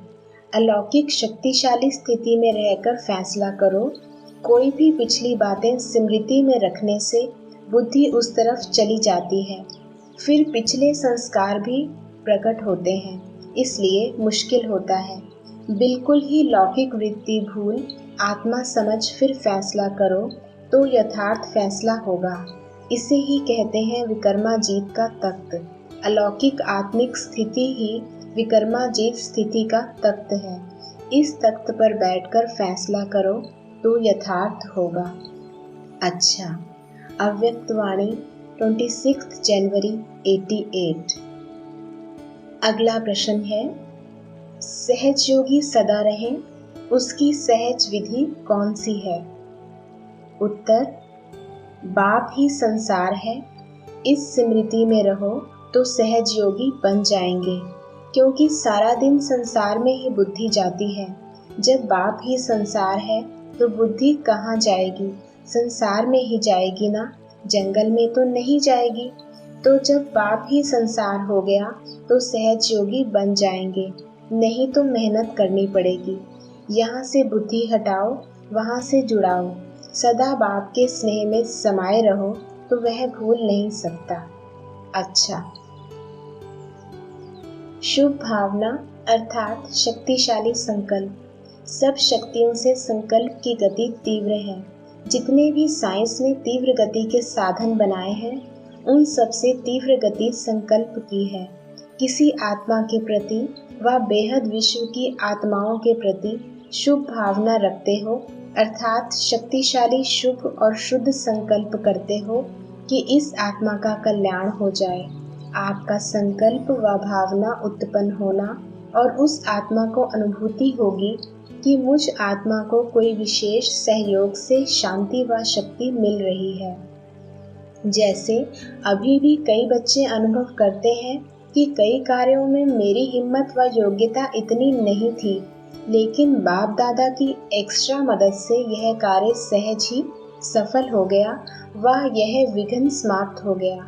अलौकिक शक्तिशाली स्थिति में रहकर फैसला करो। कोई भी पिछली बातें स्मृति में रखने से बुद्धि उस तरफ चली जाती है। फिर पिछले संस्कार भी प्रकट होते हैं, इसलिए मुश्किल होता है। बिल्कुल ही लौकिक वृत्ति भूल आत्मा समझ फिर फैसला करो तो यथार्थ फैसला होगा। इसे ही कहते हैं विकर्माजीत का तख्त। अलौकिक आत्मिक स्थिति ही विकर्माजीत स्थिति का तख्त है। इस तख्त पर बैठकर फैसला करो तो यथार्थ होगा। अच्छा, अव्यक्त वाणी 26 जनवरी 88। अगला प्रश्न है, सहज योगी सदा रहें उसकी सहज विधि कौन सी है? उत्तर, बाप ही संसार है। इस स्मृति में रहो तो सहज योगी बन जाएंगे, क्योंकि सारा दिन संसार में ही बुद्धि जाती है। जब बाप ही संसार है तो बुद्धि कहाँ जाएगी? संसार में ही जाएगी ना, जंगल में तो नहीं जाएगी। तो जब बाप ही संसार हो गया तो सहज योगी बन जाएंगे, नहीं तो मेहनत करनी पड़ेगी। यहाँ से बुद्धि हटाओ, वहाँ से जुड़ाओ। सदा बाप के स्नेह में समाये रहो तो वह भूल नहीं सकता। अच्छा। शुभ भावना अर्थात शक्तिशाली संकल्प। सब शक्तियों से संकल्प की गति तीव्र है। जितने भी साइंस ने तीव्र गति के साधन बनाए हैं, उन सबसे तीव्र गति संकल्प की है। किसी आत्मा के प्रति व बेहद विश्व की आत्माओं के प्रति शुभ भावना रखते हो, अर्थात शक्तिशाली शुभ और शुद्ध संकल्प करते हो कि इस आत्मा का कल्याण हो जाए। आपका संकल्प व भावना उत्पन्न होना और उस आत्मा को अनुभूति होगी कि मुझ आत्मा को कोई विशेष सहयोग से शांति व शक्ति मिल रही है। जैसे अभी भी कई बच्चे अनुभव करते हैं कि कई कार्यों में मेरी हिम्मत व योग्यता इतनी नहीं थी, लेकिन बाप दादा की एक्स्ट्रा मदद से यह कार्य सहज ही सफल हो गया व यह विघ्न समाप्त हो गया।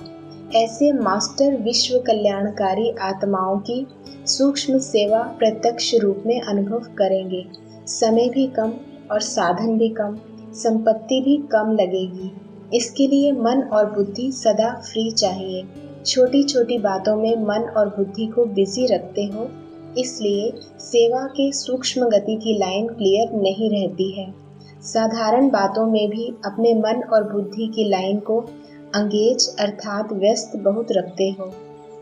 ऐसे मास्टर विश्व कल्याणकारी आत्माओं की सूक्ष्म सेवा प्रत्यक्ष रूप में अनुभव करेंगे। समय भी कम और साधन भी कम, संपत्ति भी कम लगेगी। इसके लिए मन और बुद्धि सदा फ्री चाहिए। छोटी छोटी बातों में मन और बुद्धि को बिजी रखते हो, इसलिए सेवा के सूक्ष्म गति की लाइन क्लियर नहीं रहती है। साधारण बातों में भी अपने मन और बुद्धि की लाइन को अंगेज अर्थात व्यस्त बहुत रखते हो,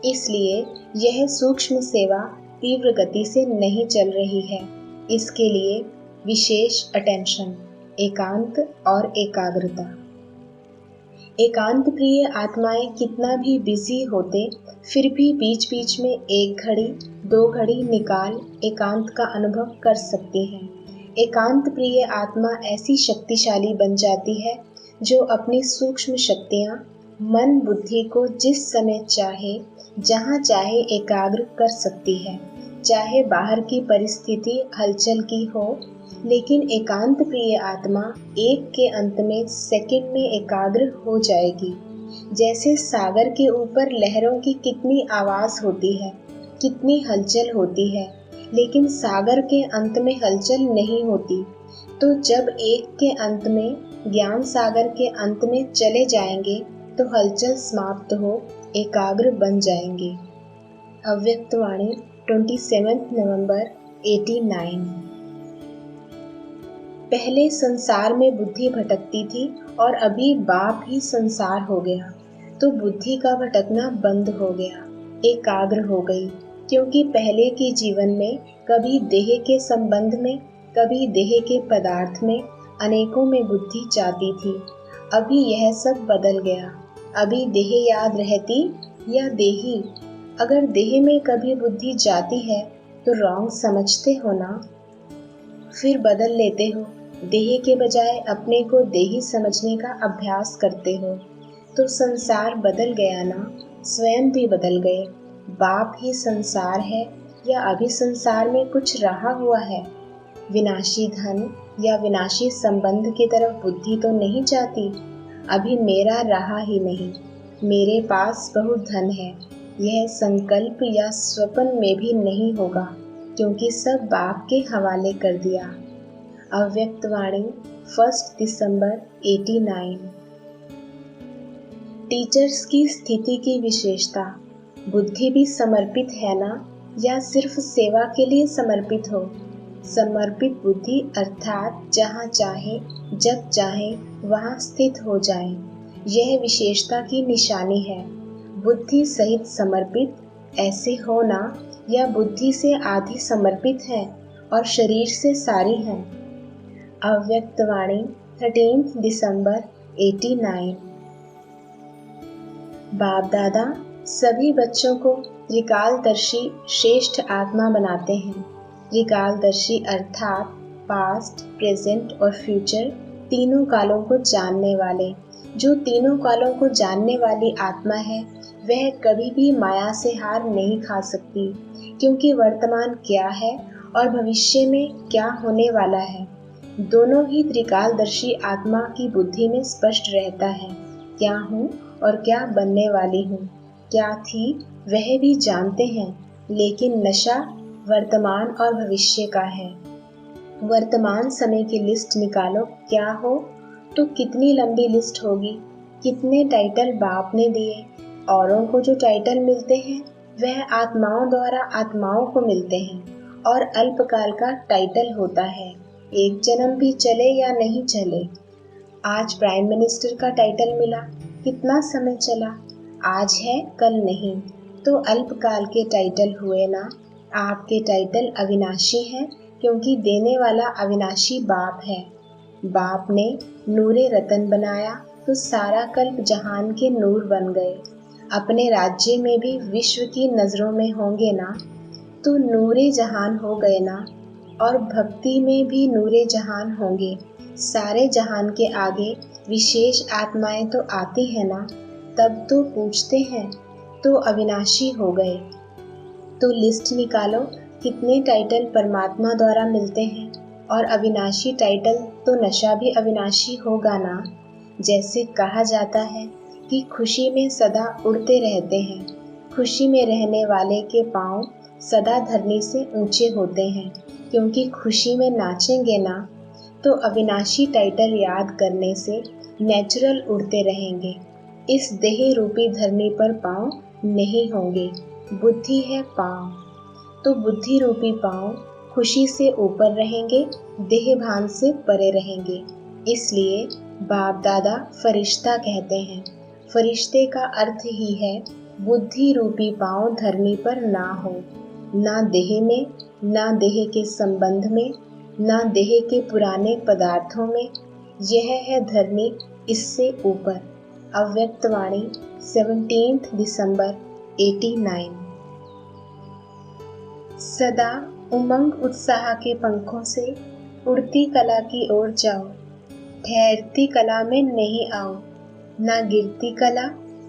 इसलिए यह सूक्ष्म सेवा तीव्र गति से नहीं चल रही है। इसके लिए विशेष अटेंशन, एकांत और एकाग्रता। एकांत प्रिय आत्माएं कितना भी बिजी होते, फिर भी बीच बीच में 1 घड़ी 2 घड़ी निकाल एकांत का अनुभव कर सकती हैं। एकांत प्रिय आत्मा ऐसी शक्तिशाली बन जाती है जो अपनी सूक्ष्म शक्तियाँ मन बुद्धि को जिस समय चाहे जहाँ चाहे एकाग्र कर सकती है। चाहे बाहर की परिस्थिति हलचल की हो, लेकिन एकांत प्रिय आत्मा एक के अंत में सेकंड में एकाग्र हो जाएगी। जैसे सागर के ऊपर लहरों की कितनी आवाज होती है, कितनी हलचल होती है, लेकिन सागर के अंत में हलचल नहीं होती। तो जब एक के अंत में ज्ञान सागर के अंत में चले जाएंगे तो हलचल समाप्त हो एकाग्र बन जाएंगे। अव्यक्त वाणी 27 नवंबर 89। पहले संसार में बुद्धि भटकती थी और अभी बाप ही संसार हो गया, तो बुद्धि का भटकना बंद हो गया, एकाग्र हो गई। क्योंकि पहले के जीवन में कभी देह के संबंध में, कभी देह के पदार्थ में, अनेकों में बुद्धि जाती थी। अभी यह सब बदल गया। अभी देह याद रहती या देही? अगर देह में कभी बुद्धि जाती है तो रॉन्ग समझते हो ना, फिर बदल लेते हो। देह के बजाय अपने को देही समझने का अभ्यास करते हो, तो संसार बदल गया ना, स्वयं भी बदल गए। बाप ही संसार है या अभी संसार में कुछ रहा हुआ है? विनाशी धन या विनाशी संबंध की तरफ बुद्धि तो नहीं जाती। अभी मेरा रहा ही नहीं, मेरे पास बहुत धन है, यह संकल्प या स्वप्न में भी नहीं होगा, क्योंकि सब बाप के हवाले कर दिया। अव्यक्त वाणी 1 दिसंबर 89। टीचर्स की स्थिति की विशेषता। बुद्धि भी समर्पित है ना, या सिर्फ सेवा के लिए समर्पित हो? समर्पित बुद्धि अर्थात जहाँ चाहे जब चाहे वहाँ स्थित हो जाए, यह विशेषता की निशानी है। बुद्धि सहित समर्पित ऐसे हो ना, या बुद्धि से आधी समर्पित है और शरीर से सारी है। अव्यक्त वाणी 13 दिसंबर 89। बाप दादा सभी बच्चों को त्रिकालदर्शी श्रेष्ठ आत्मा बनाते हैं। त्रिकालदर्शी अर्थात पास्ट, प्रेजेंट और फ्यूचर, तीनों कालों को जानने वाले। जो तीनों कालों को जानने वाली आत्मा है, वह कभी भी माया से हार नहीं खा सकती, क्योंकि वर्तमान क्या है और भविष्य में क्या होने वाला है, दोनों ही त्रिकालदर्शी आत्मा की बुद्धि में स्पष्ट रहता है। क्या हूँ और क्या बनने वाली हूँ, क्या थी वह भी जानते हैं, लेकिन नशा वर्तमान और भविष्य का है। वर्तमान समय की लिस्ट निकालो, क्या हो तो कितनी लंबी लिस्ट होगी। कितने टाइटल बाप ने दिए, औरों को जो टाइटल मिलते हैं वह आत्माओं द्वारा आत्माओं को मिलते हैं और अल्पकाल का टाइटल होता है, एक जन्म भी चले या नहीं चले। आज प्राइम मिनिस्टर का टाइटल मिला, कितना समय चला, आज है कल नहीं, तो अल्पकाल के टाइटल हुए ना। आपके टाइटल अविनाशी हैं क्योंकि देने वाला अविनाशी बाप है। बाप ने नूरे रतन बनाया तो सारा कल्प जहान के नूर बन गए। अपने राज्य में भी विश्व की नजरों में होंगे ना, तो नूरे जहान हो गए ना। और भक्ति में भी नूरे जहान होंगे। सारे जहान के आगे विशेष आत्माएं तो आती हैं ना, तब तो पूछते हैं, तो अविनाशी हो गए। तो लिस्ट निकालो कितने टाइटल परमात्मा द्वारा मिलते हैं, और अविनाशी टाइटल तो नशा भी अविनाशी होगा ना। जैसे कहा जाता है कि खुशी में सदा उड़ते रहते हैं, खुशी में रहने वाले के पांव सदा धरनी से ऊंचे होते हैं, क्योंकि खुशी में नाचेंगे ना। तो अविनाशी टाइटल याद करने से नेचुरल उड़ते रहेंगे। इस देह रूपी धरनी पर पांव नहीं होंगे, बुद्धि है पांव, तो बुद्धि रूपी पांव खुशी से ऊपर रहेंगे, देह भान से परे रहेंगे। इसलिए बाप दादा फरिश्ता कहते हैं। फरिश्ते का अर्थ ही है बुद्धि रूपी पांव धरनी पर ना हो, ना देह में, ना देह के संबंध में, ना देह के पुराने पदार्थों में। यह है धरनी इससे ऊपर। अव्यक्तवाणी 17 दिसंबर 89। सदा उमंग उत्साह के पंखों से उड़ती कला की ओर जाओ, ठहरती कला में नहीं आओ। ना गिरती कला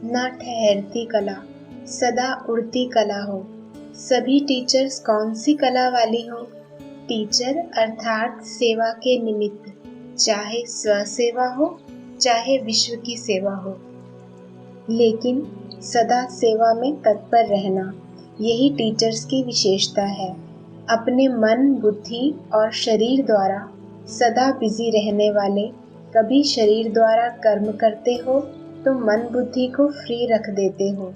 ना ठहरती कला, सदा उड़ती कला हो। सभी टीचर्स कौन सी कला वाली हो? टीचर अर्थात सेवा के निमित्त, चाहे स्वसेवा हो चाहे विश्व की सेवा हो, लेकिन सदा सेवा में तत्पर रहना, यही टीचर्स की विशेषता है। अपने मन, बुद्धि और शरीर द्वारा सदा बिजी रहने वाले, कभी शरीर द्वारा कर्म करते हो तो मन बुद्धि को फ्री रख देते हो।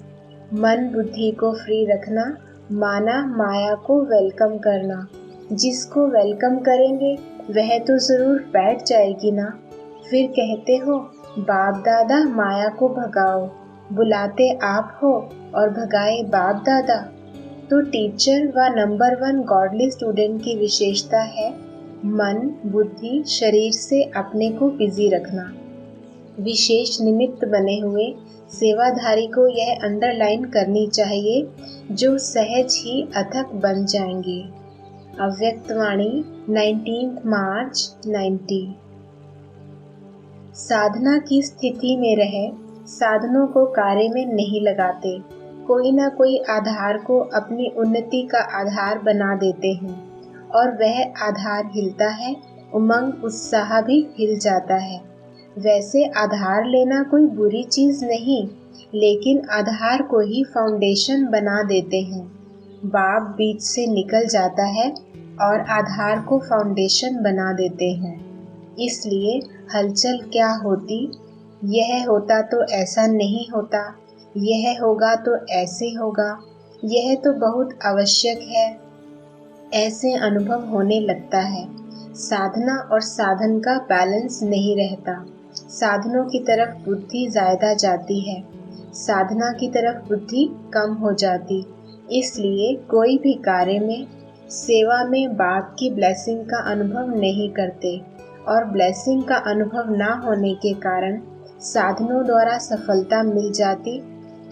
मन बुद्धि को फ्री रखना माना माया को वेलकम करना। जिसको वेलकम करेंगे वह तो जरूर बैठ जाएगी ना। फिर कहते हो बाप दादा माया को भगाओ, बुलाते आप हो और भगाए बाप दादा। तो टीचर व नंबर 1 गॉडली स्टूडेंट की विशेषता है मन, बुद्धि, शरीर से अपने को बिजी रखना। विशेष निमित्त बने हुए सेवाधारी को यह अंडरलाइन करनी चाहिए, जो सहज ही अथक बन जाएंगे। अव्यक्तवाणी 19 मार्च 90। साधना की स्थिति में रहे साधनों को कार्य में नहीं लगाते, कोई ना कोई आधार को अपनी उन्नति का आधार बना देते हैं, और वह आधार हिलता है, उमंग उत्साह भी हिल जाता है। वैसे आधार लेना कोई बुरी चीज नहीं, लेकिन आधार को ही फाउंडेशन बना देते हैं। बाप बीच से निकल जाता है और आधार को फाउंडेशन बना देते हैं। इसलिए हलचल क्या होती, यह होता तो ऐसा नहीं होता, यह होगा तो ऐसे होगा, यह तो बहुत आवश्यक है, ऐसे अनुभव होने लगता है। साधना और साधन का बैलेंस नहीं रहता। साधनों की तरफ बुद्धि ज्यादा जाती है, साधना की तरफ बुद्धि कम हो जाती। इसलिए कोई भी कार्य में, सेवा में बाप की ब्लेसिंग का अनुभव नहीं करते, और ब्लेसिंग का अनुभव ना होने के कारण साधनों द्वारा सफलता मिल जाती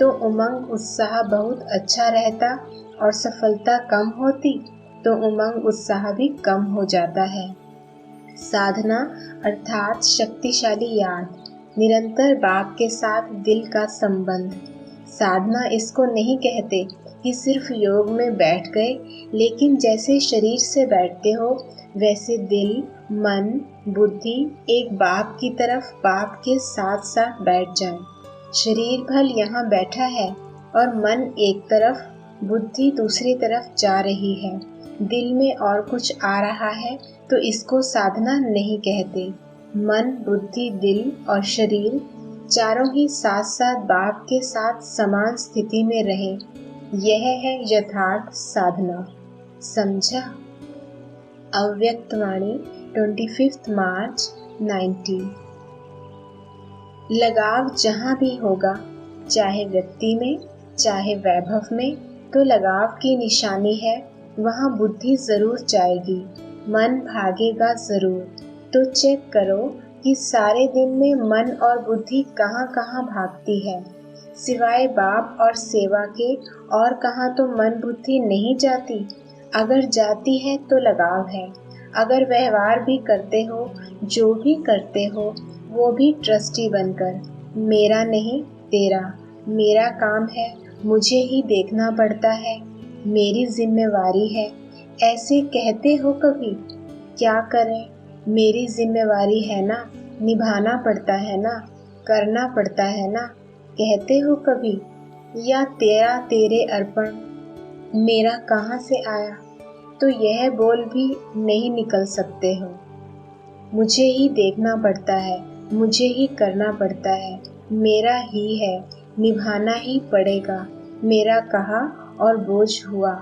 तो उमंग उत्साह बहुत अच्छा रहता, और सफलता कम होती तो उमंग उत्साह भी कम हो जाता है। साधना अर्थात शक्तिशाली याद, निरंतर बाप के साथ दिल का संबंध। साधना इसको नहीं कहते कि सिर्फ योग में बैठ गए, लेकिन जैसे शरीर से बैठते हो वैसे दिल, मन, बुद्धि एक बाप की तरफ बाप के साथ साथ बैठ जाए। शरीर भल यहाँ बैठा है और मन एक तरफ, बुद्धि दूसरी तरफ जा रही है, दिल में और कुछ आ रहा है, तो इसको साधना नहीं कहते। मन, बुद्धि, दिल और शरीर चारों ही साथ साथ बाप के साथ समान स्थिति में रहें। यह है यथार्थ साधना। समझा? अव्यक्तवाणी 25 मार्च 90। लगाव जहाँ भी होगा, चाहे व्यक्ति में चाहे वैभव में, तो लगाव की निशानी है, वहाँ बुद्धि जरूर जाएगी, मन भागेगा जरूर। तो चेक करो कि सारे दिन में मन और बुद्धि कहाँ कहाँ भागती है। सिवाय बाप और सेवा के और कहाँ तो मन बुद्धि नहीं जाती। अगर जाती है तो लगाव है। अगर व्यवहार भी करते हो, जो भी करते हो, वो भी ट्रस्टी बनकर, मेरा नहीं तेरा, मेरा काम है, मुझे ही देखना पड़ता है, मेरी जिम्मेवारी है, ऐसे कहते हो कभी? क्या करें, मेरी जिम्मेवारी है ना, निभाना पड़ता है ना, करना पड़ता है ना, कहते हो कभी? या तेरा तेरे अर्पण, मेरा कहाँ से आया, तो यह बोल भी नहीं निकल सकते हो। मुझे ही देखना पड़ता है, मुझे ही करना पड़ता है, मेरा ही है, निभाना ही पड़ेगा, मेरा कहा और बोझ हुआ,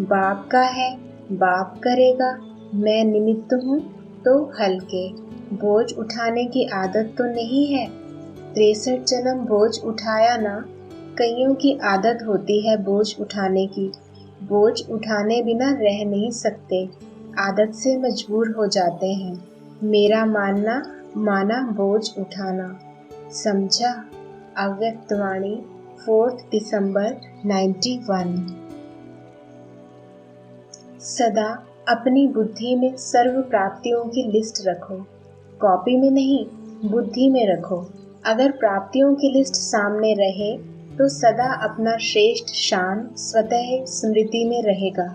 बाप का है, बाप करेगा, मैं निमित्त हूँ तो हल्के। बोझ उठाने की आदत तो नहीं है। 63 जन्म बोझ उठाया ना। कईयों की आदत होती है बोझ उठाने की। बोझ उठाने बिना रह नहीं सकते, आदत से मजबूर हो जाते हैं। मेरा मानना माना बोझ उठाना। समझा? अव्यक्तवाणी 4 दिसंबर 91। सदा अपनी बुद्धि में सर्व प्राप्तियों की लिस्ट रखो। कॉपी में नहीं, बुद्धि में रखो। अगर प्राप्तियों की लिस्ट सामने रहे तो सदा अपना श्रेष्ठ शान स्वतः स्मृति में रहेगा।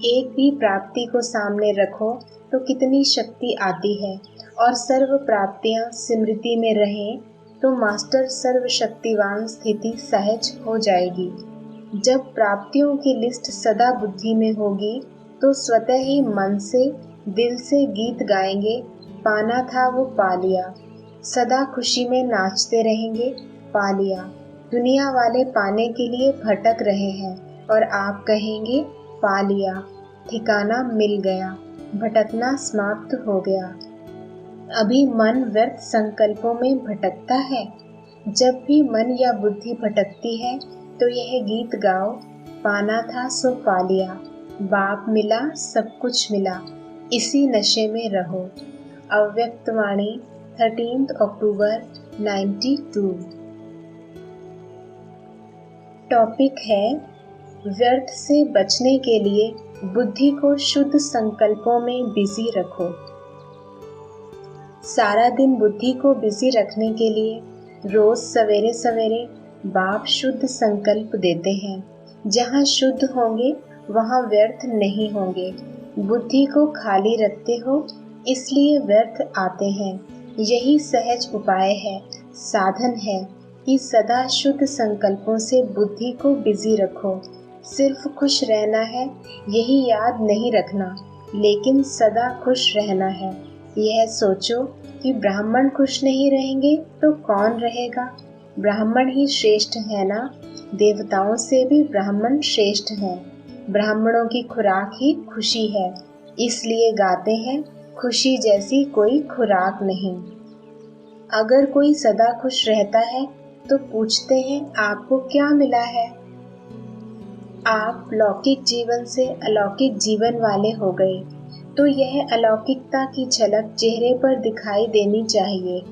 एक भी प्राप्ति को सामने रखो तो कितनी शक्ति आती है, और सर्व प्राप्तियां स्मृति में रहें तो मास्टर सर्वशक्तिवान स्थिति सहज हो जाएगी। जब प्राप्तियों की लिस्ट सदा बुद्धि में होगी तो स्वतः ही मन से दिल से गीत गाएंगे, पाना था वो पा लिया। सदा खुशी में नाचते रहेंगे, पा लिया। दुनिया वाले पाने के लिए भटक रहे हैं और आप कहेंगे पा लिया, ठिकाना मिल गया, भटकना समाप्त हो गया। अभी मन व्यर्थ संकल्पों में भटकता है। जब भी मन या बुद्धि भटकती है तो यह गीत गाओ, पाना था सो पा लिया, बाप मिला सब कुछ मिला, इसी नशे में रहो। अव्यक्तवाणी 13 अक्टूबर 92। टॉपिक है व्यर्थ से बचने के लिए बुद्धि को शुद्ध संकल्पों में बिजी रखो। सारा दिन बुद्धि को बिजी रखने के लिए रोज सवेरे सवेरे बाप शुद्ध संकल्प देते हैं। जहाँ शुद्ध होंगे वहाँ व्यर्थ नहीं होंगे। बुद्धि को खाली रखते हो इसलिए व्यर्थ आते हैं। यही सहज उपाय है, साधन है कि सदा शुद्ध संकल्पों से बुद्धि को बिजी रखो। सिर्फ खुश रहना है यही याद नहीं रखना, लेकिन सदा खुश रहना है। यह सोचो कि ब्राह्मण खुश नहीं रहेंगे तो कौन रहेगा। ब्राह्मण ही श्रेष्ठ है ना, देवताओं से भी ब्राह्मण श्रेष्ठ हैं। ब्राह्मणों की खुराक ही खुशी है, इसलिए गाते हैं खुशी जैसी कोई खुराक नहीं। अगर कोई सदा खुश रहता है तो पूछते हैं आपको क्या मिला है। आप लौकिक जीवन से अलौकिक जीवन वाले हो गए तो यह अलौकिकता की झलक चेहरे पर दिखाई देनी चाहिए।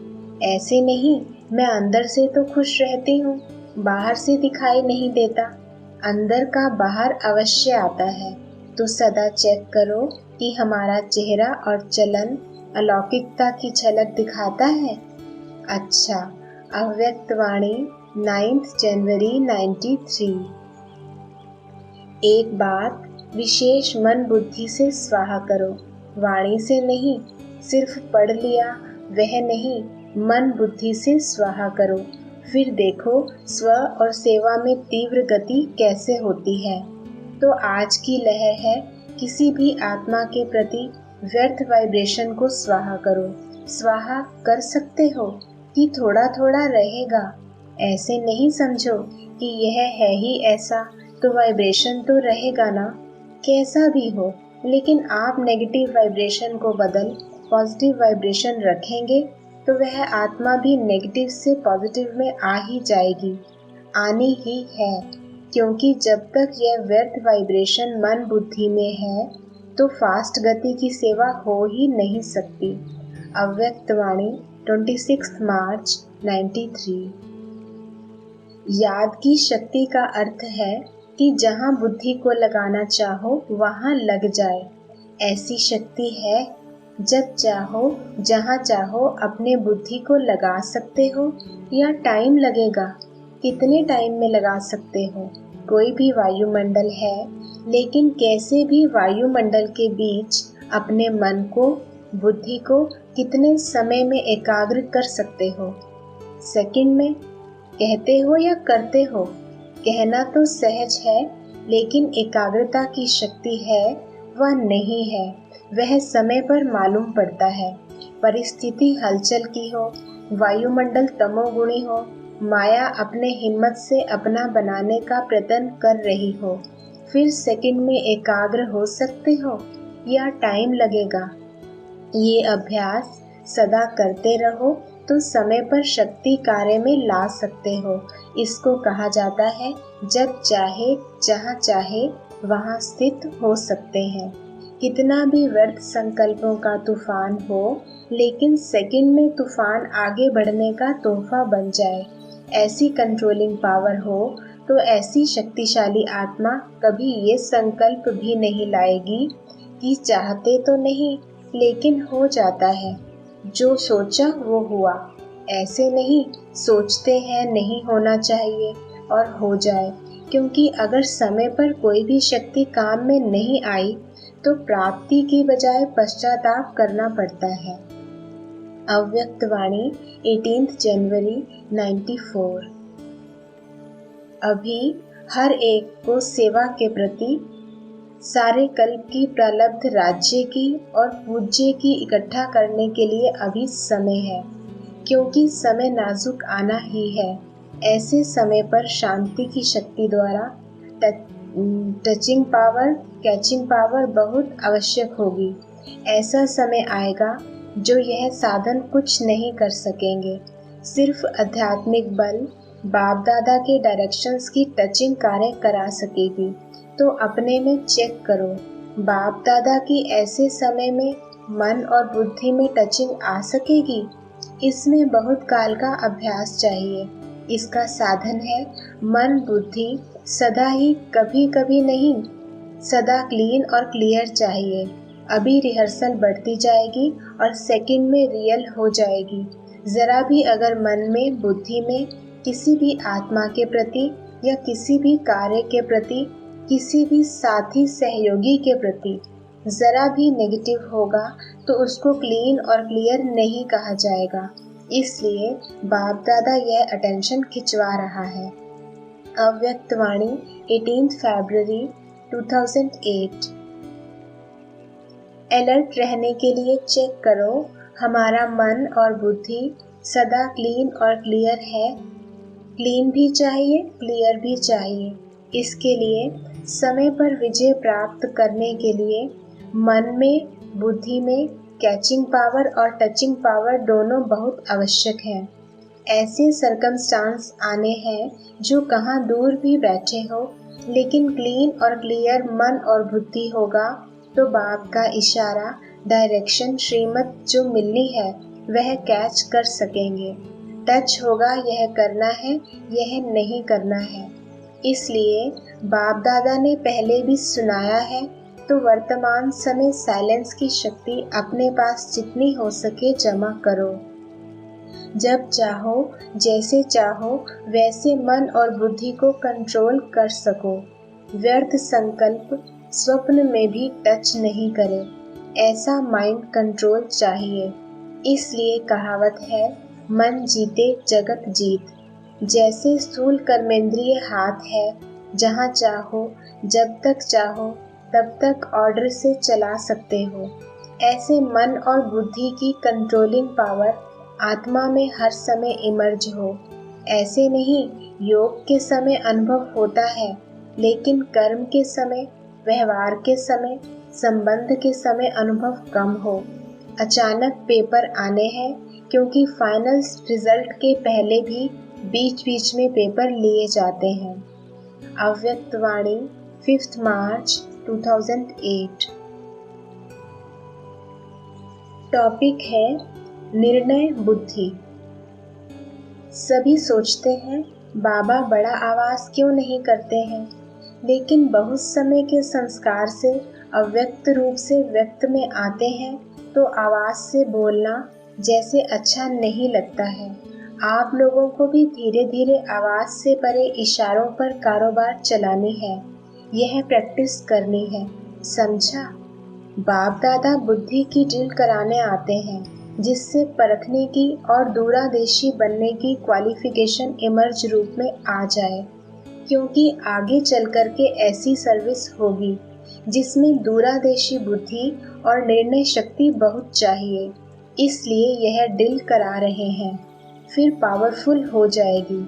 ऐसे नहीं मैं अंदर से तो खुश रहती हूँ, बाहर से दिखाई नहीं देता। अंदर का बाहर अवश्य आता है। तो सदा चेक करो कि हमारा चेहरा और चलन अलौकिकता की झलक दिखाता है। अच्छा, अव्यक्तवाणी 9 जनवरी 93। एक बात विशेष मन बुद्धि से स्वाहा करो, वाणी से नहीं। सिर्फ पढ़ लिया वह नहीं, मन बुद्धि से स्वाहा करो। फिर देखो स्व और सेवा में तीव्र गति कैसे होती है। तो आज की लहर है, किसी भी आत्मा के प्रति व्यर्थ वाइब्रेशन को स्वाहा करो। स्वाहा कर सकते हो। कि थोड़ा थोड़ा रहेगा। ऐसे नहीं समझो कि यह है ही ऐसा, तो वाइब्रेशन तो रहेगा ना। कैसा भी हो, लेकिन आप नेगेटिव वाइब्रेशन को बदल पॉजिटिव वाइब्रेशन रखेंगे तो वह आत्मा भी नेगेटिव से पॉजिटिव में आ ही जाएगी, आनी ही है। क्योंकि जब तक यह व्यर्थ वाइब्रेशन मन बुद्धि में है तो फास्ट गति की सेवा हो ही नहीं सकती। अव्यक्त वाणी 26 मार्च 93। याद की शक्ति का अर्थ है कि जहाँ बुद्धि को लगाना चाहो वहाँ लग जाए, ऐसी शक्ति है। जब चाहो जहाँ चाहो अपने बुद्धि को लगा सकते हो, या टाइम लगेगा, कितने टाइम में लगा सकते हो। कोई भी वायुमंडल है, लेकिन कैसे भी वायुमंडल के बीच अपने मन को, बुद्धि को कितने समय में एकाग्र कर सकते हो। सेकंड में कहते हो या करते हो। कहना तो सहज है, लेकिन एकाग्रता की शक्ति है वह नहीं है। वह समय पर मालूम पड़ता है। परिस्थिति हलचल की हो, वायुमंडल तमोगुणी हो, माया अपने हिम्मत से अपना बनाने का प्रयत्न कर रही हो, फिर सेकंड में एकाग्र हो सकते हो या टाइम लगेगा। ये अभ्यास सदा करते रहो तो समय पर शक्ति कार्य में ला सकते हो। इसको कहा जाता है जब चाहे जहाँ चाहे वहाँ स्थित हो सकते हैं। कितना भी व्यर्थ संकल्पों का तूफान हो, लेकिन सेकंड में तूफान आगे बढ़ने का तोहफा बन जाए, ऐसी कंट्रोलिंग पावर हो, तो ऐसी शक्तिशाली आत्मा कभी ये संकल्प भी नहीं लाएगी कि चाहते तो नहीं लेकिन हो जाता है, जो सोचा वो हुआ। ऐसे नहीं सोचते हैं नहीं होना चाहिए और हो जाए, क्योंकि अगर समय पर कोई भी शक्ति काम में नहीं आई तो प्राप्ति की बजाय पश्चाताप करना पड़ता है। अव्यक्त वाणी 18 जनवरी 94। अभी हर एक को सेवा के प्रति, सारे कल्प की प्रलब्ध राज्य की और पूज्य की इकट्ठा करने के लिए अभी समय है, क्योंकि समय नाजुक आना ही है। ऐसे समय पर शांति की शक्ति द्वारा टचिंग पावर, कैचिंग पावर बहुत आवश्यक होगी। ऐसा समय आएगा जो यह साधन कुछ नहीं कर सकेंगे। सिर्फ आध्यात्मिक बल बाप दादा के डायरेक्शंस की टचिंग कार्य करा सकेगी। तो अपने में चेक करो, बाप दादा की ऐसे समय में मन और बुद्धि में टचिंग आ सकेगी। इसमें बहुत काल का अभ्यास चाहिए। इसका साधन है मन बुद्धि सदा ही, कभी कभी नहीं, सदा क्लीन और क्लियर चाहिए। अभी रिहर्सल बढ़ती जाएगी और सेकंड में रियल हो जाएगी। जरा भी अगर मन में बुद्धि में किसी भी आत्मा के प्रति या किसी भी कार्य के प्रति, किसी भी साथी सहयोगी के प्रति जरा भी नेगेटिव होगा तो उसको क्लीन और क्लियर नहीं कहा जाएगा। इसलिए बाप दादा यह अटेंशन खिंचवा रहा है। अव्यक्त वाणी 18 फरवरी 2008। अलर्ट रहने के लिए चेक करो हमारा मन और बुद्धि सदा क्लीन और क्लियर है। क्लीन भी चाहिए, क्लियर भी चाहिए। इसके लिए समय पर विजय प्राप्त करने के लिए मन में, बुद्धि में कैचिंग पावर और टचिंग पावर दोनों बहुत आवश्यक है। ऐसे सरकमस्टांस आने हैं जो कहाँ दूर भी बैठे हो, लेकिन क्लीन और क्लियर मन और बुद्धि होगा तो बाप का इशारा, डायरेक्शन, श्रीमत जो मिलनी है वह कैच कर सकेंगे। टच होगा, यह करना है, यह नहीं करना है। इसलिए बाप दादा ने पहले भी सुनाया है, तो वर्तमान समय साइलेंस की शक्ति अपने पास जितनी हो सके जमा करो। जब चाहो, जैसे चाहो वैसे मन और बुद्धि को कंट्रोल कर सको। व्यर्थ संकल्प स्वप्न में भी टच नहीं करे, ऐसा माइंड कंट्रोल चाहिए। इसलिए कहावत है, मन जीते जगत जीत। जैसे स्थूल कर्मेंद्रिय हाथ है, जहाँ चाहो जब तक चाहो तब तक ऑर्डर से चला सकते हो, ऐसे मन और बुद्धि की कंट्रोलिंग पावर आत्मा में हर समय इमर्ज हो। ऐसे नहीं, योग के समय अनुभव होता है, लेकिन कर्म के समय, व्यवहार के समय, संबंध के समय अनुभव कम हो। अचानक पेपर आने हैं, क्योंकि फाइनल रिजल्ट के पहले भी बीच बीच में पेपर लिए जाते हैं। अव्यक्त वाणी 5 मार्च 2008। टॉपिक है निर्णय बुद्धि। सभी सोचते हैं बाबा बड़ा आवाज क्यों नहीं करते हैं, लेकिन बहुत समय के संस्कार से अव्यक्त रूप से व्यक्त में आते हैं तो आवाज से बोलना जैसे अच्छा नहीं लगता है। आप लोगों को भी धीरे धीरे आवाज से परे इशारों पर कारोबार चलानी है। यह प्रैक्टिस करनी है, समझा? बाप दादा बुद्धि की ड्रिल कराने आते हैं, जिससे परखने की और दूरादेशी बनने की क्वालिफिकेशन इमर्ज रूप में आ जाए, क्योंकि आगे चल कर के ऐसी सर्विस होगी जिसमें दूरादेशी बुद्धि और निर्णय शक्ति बहुत चाहिए। इसलिए यह ड्रिल करा रहे हैं, फिर पावरफुल हो जाएगी।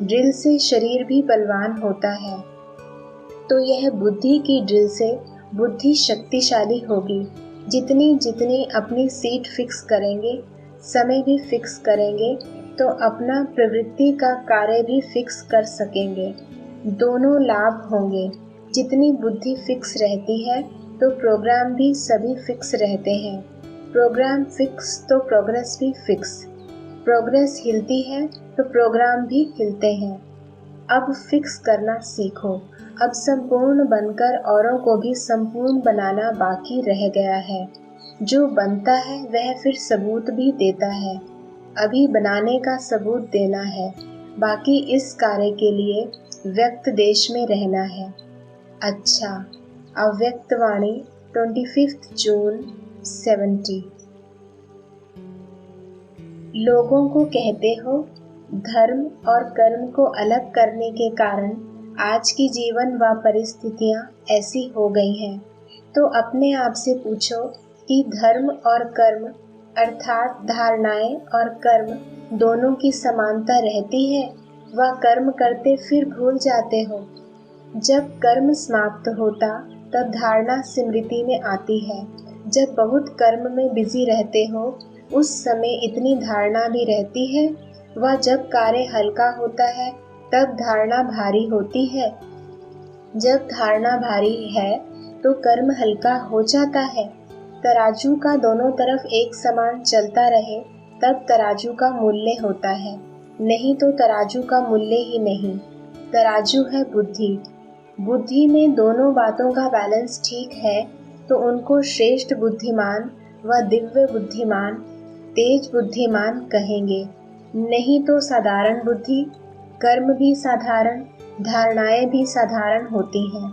ड्रिल से शरीर भी बलवान होता है, तो यह बुद्धि की ड्रिल से बुद्धि शक्तिशाली होगी। जितनी जितनी अपनी सीट फिक्स करेंगे, समय भी फिक्स करेंगे, तो अपना प्रवृत्ति का कार्य भी फिक्स कर सकेंगे। दोनों लाभ होंगे। जितनी बुद्धि फिक्स रहती है तो प्रोग्राम भी सभी फिक्स रहते हैं। प्रोग्राम फिक्स तो प्रोग्रेस भी फिक्स। प्रोग्रेस हिलती है तो प्रोग्राम भी हिलते हैं। अब फिक्स करना सीखो। अब संपूर्ण बनकर औरों को भी संपूर्ण बनाना बाकी रह गया है। जो बनता है वह फिर सबूत भी देता है। अभी बनाने का सबूत देना है, बाकी इस कार्य के लिए व्यक्त देश में रहना है। अच्छा, अव्यक्त वाणी 25 जून 70। लोगों को कहते हो धर्म और कर्म को अलग करने के कारण आज की जीवन व परिस्थितियां ऐसी हो गई हैं, तो अपने आप से पूछो कि धर्म और कर्म अर्थात धारणाएं और कर्म दोनों की समानता रहती है व कर्म करते फिर भूल जाते हो। जब कर्म समाप्त होता तब धारणा स्मृति में आती है। जब बहुत कर्म में बिजी रहते हो उस समय इतनी धारणा भी रहती है, व जब कार्य हल्का होता है तब धारणा भारी होती है। जब धारणा भारी है तो कर्म हल्का हो जाता है। तराजू का दोनों तरफ एक समान चलता रहे तब तराजू का मूल्य होता है, नहीं तो तराजू का मूल्य ही नहीं। तराजू है बुद्धि। बुद्धि में दोनों बातों का बैलेंस ठीक है तो उनको श्रेष्ठ बुद्धिमान व दिव्य बुद्धिमान, तेज बुद्धिमान कहेंगे, नहीं तो साधारण बुद्धि। कर्म भी साधारण, धारणाएं भी साधारण होती हैं।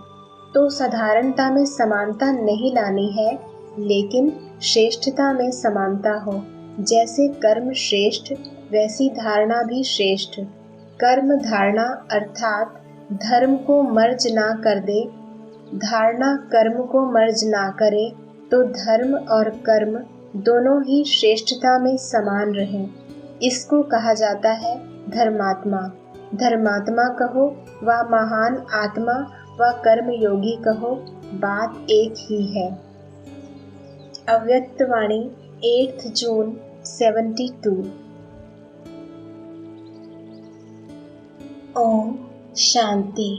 तो साधारणता में समानता नहीं लानी है, लेकिन श्रेष्ठता में समानता हो। जैसे कर्म श्रेष्ठ वैसी धारणा भी श्रेष्ठ। कर्म धारणा अर्थात धर्म को मर्ज ना कर दे, धारणा कर्म को मर्ज ना करे, तो धर्म और कर्म दोनों ही श्रेष्ठता में समान रहें। इसको कहा जाता है धर्मात्मा। धर्मात्मा कहो व महान आत्मा व कर्म योगी कहो, बात एक ही है। अव्यक्त वाणी 8 जून 72। ओम शांति।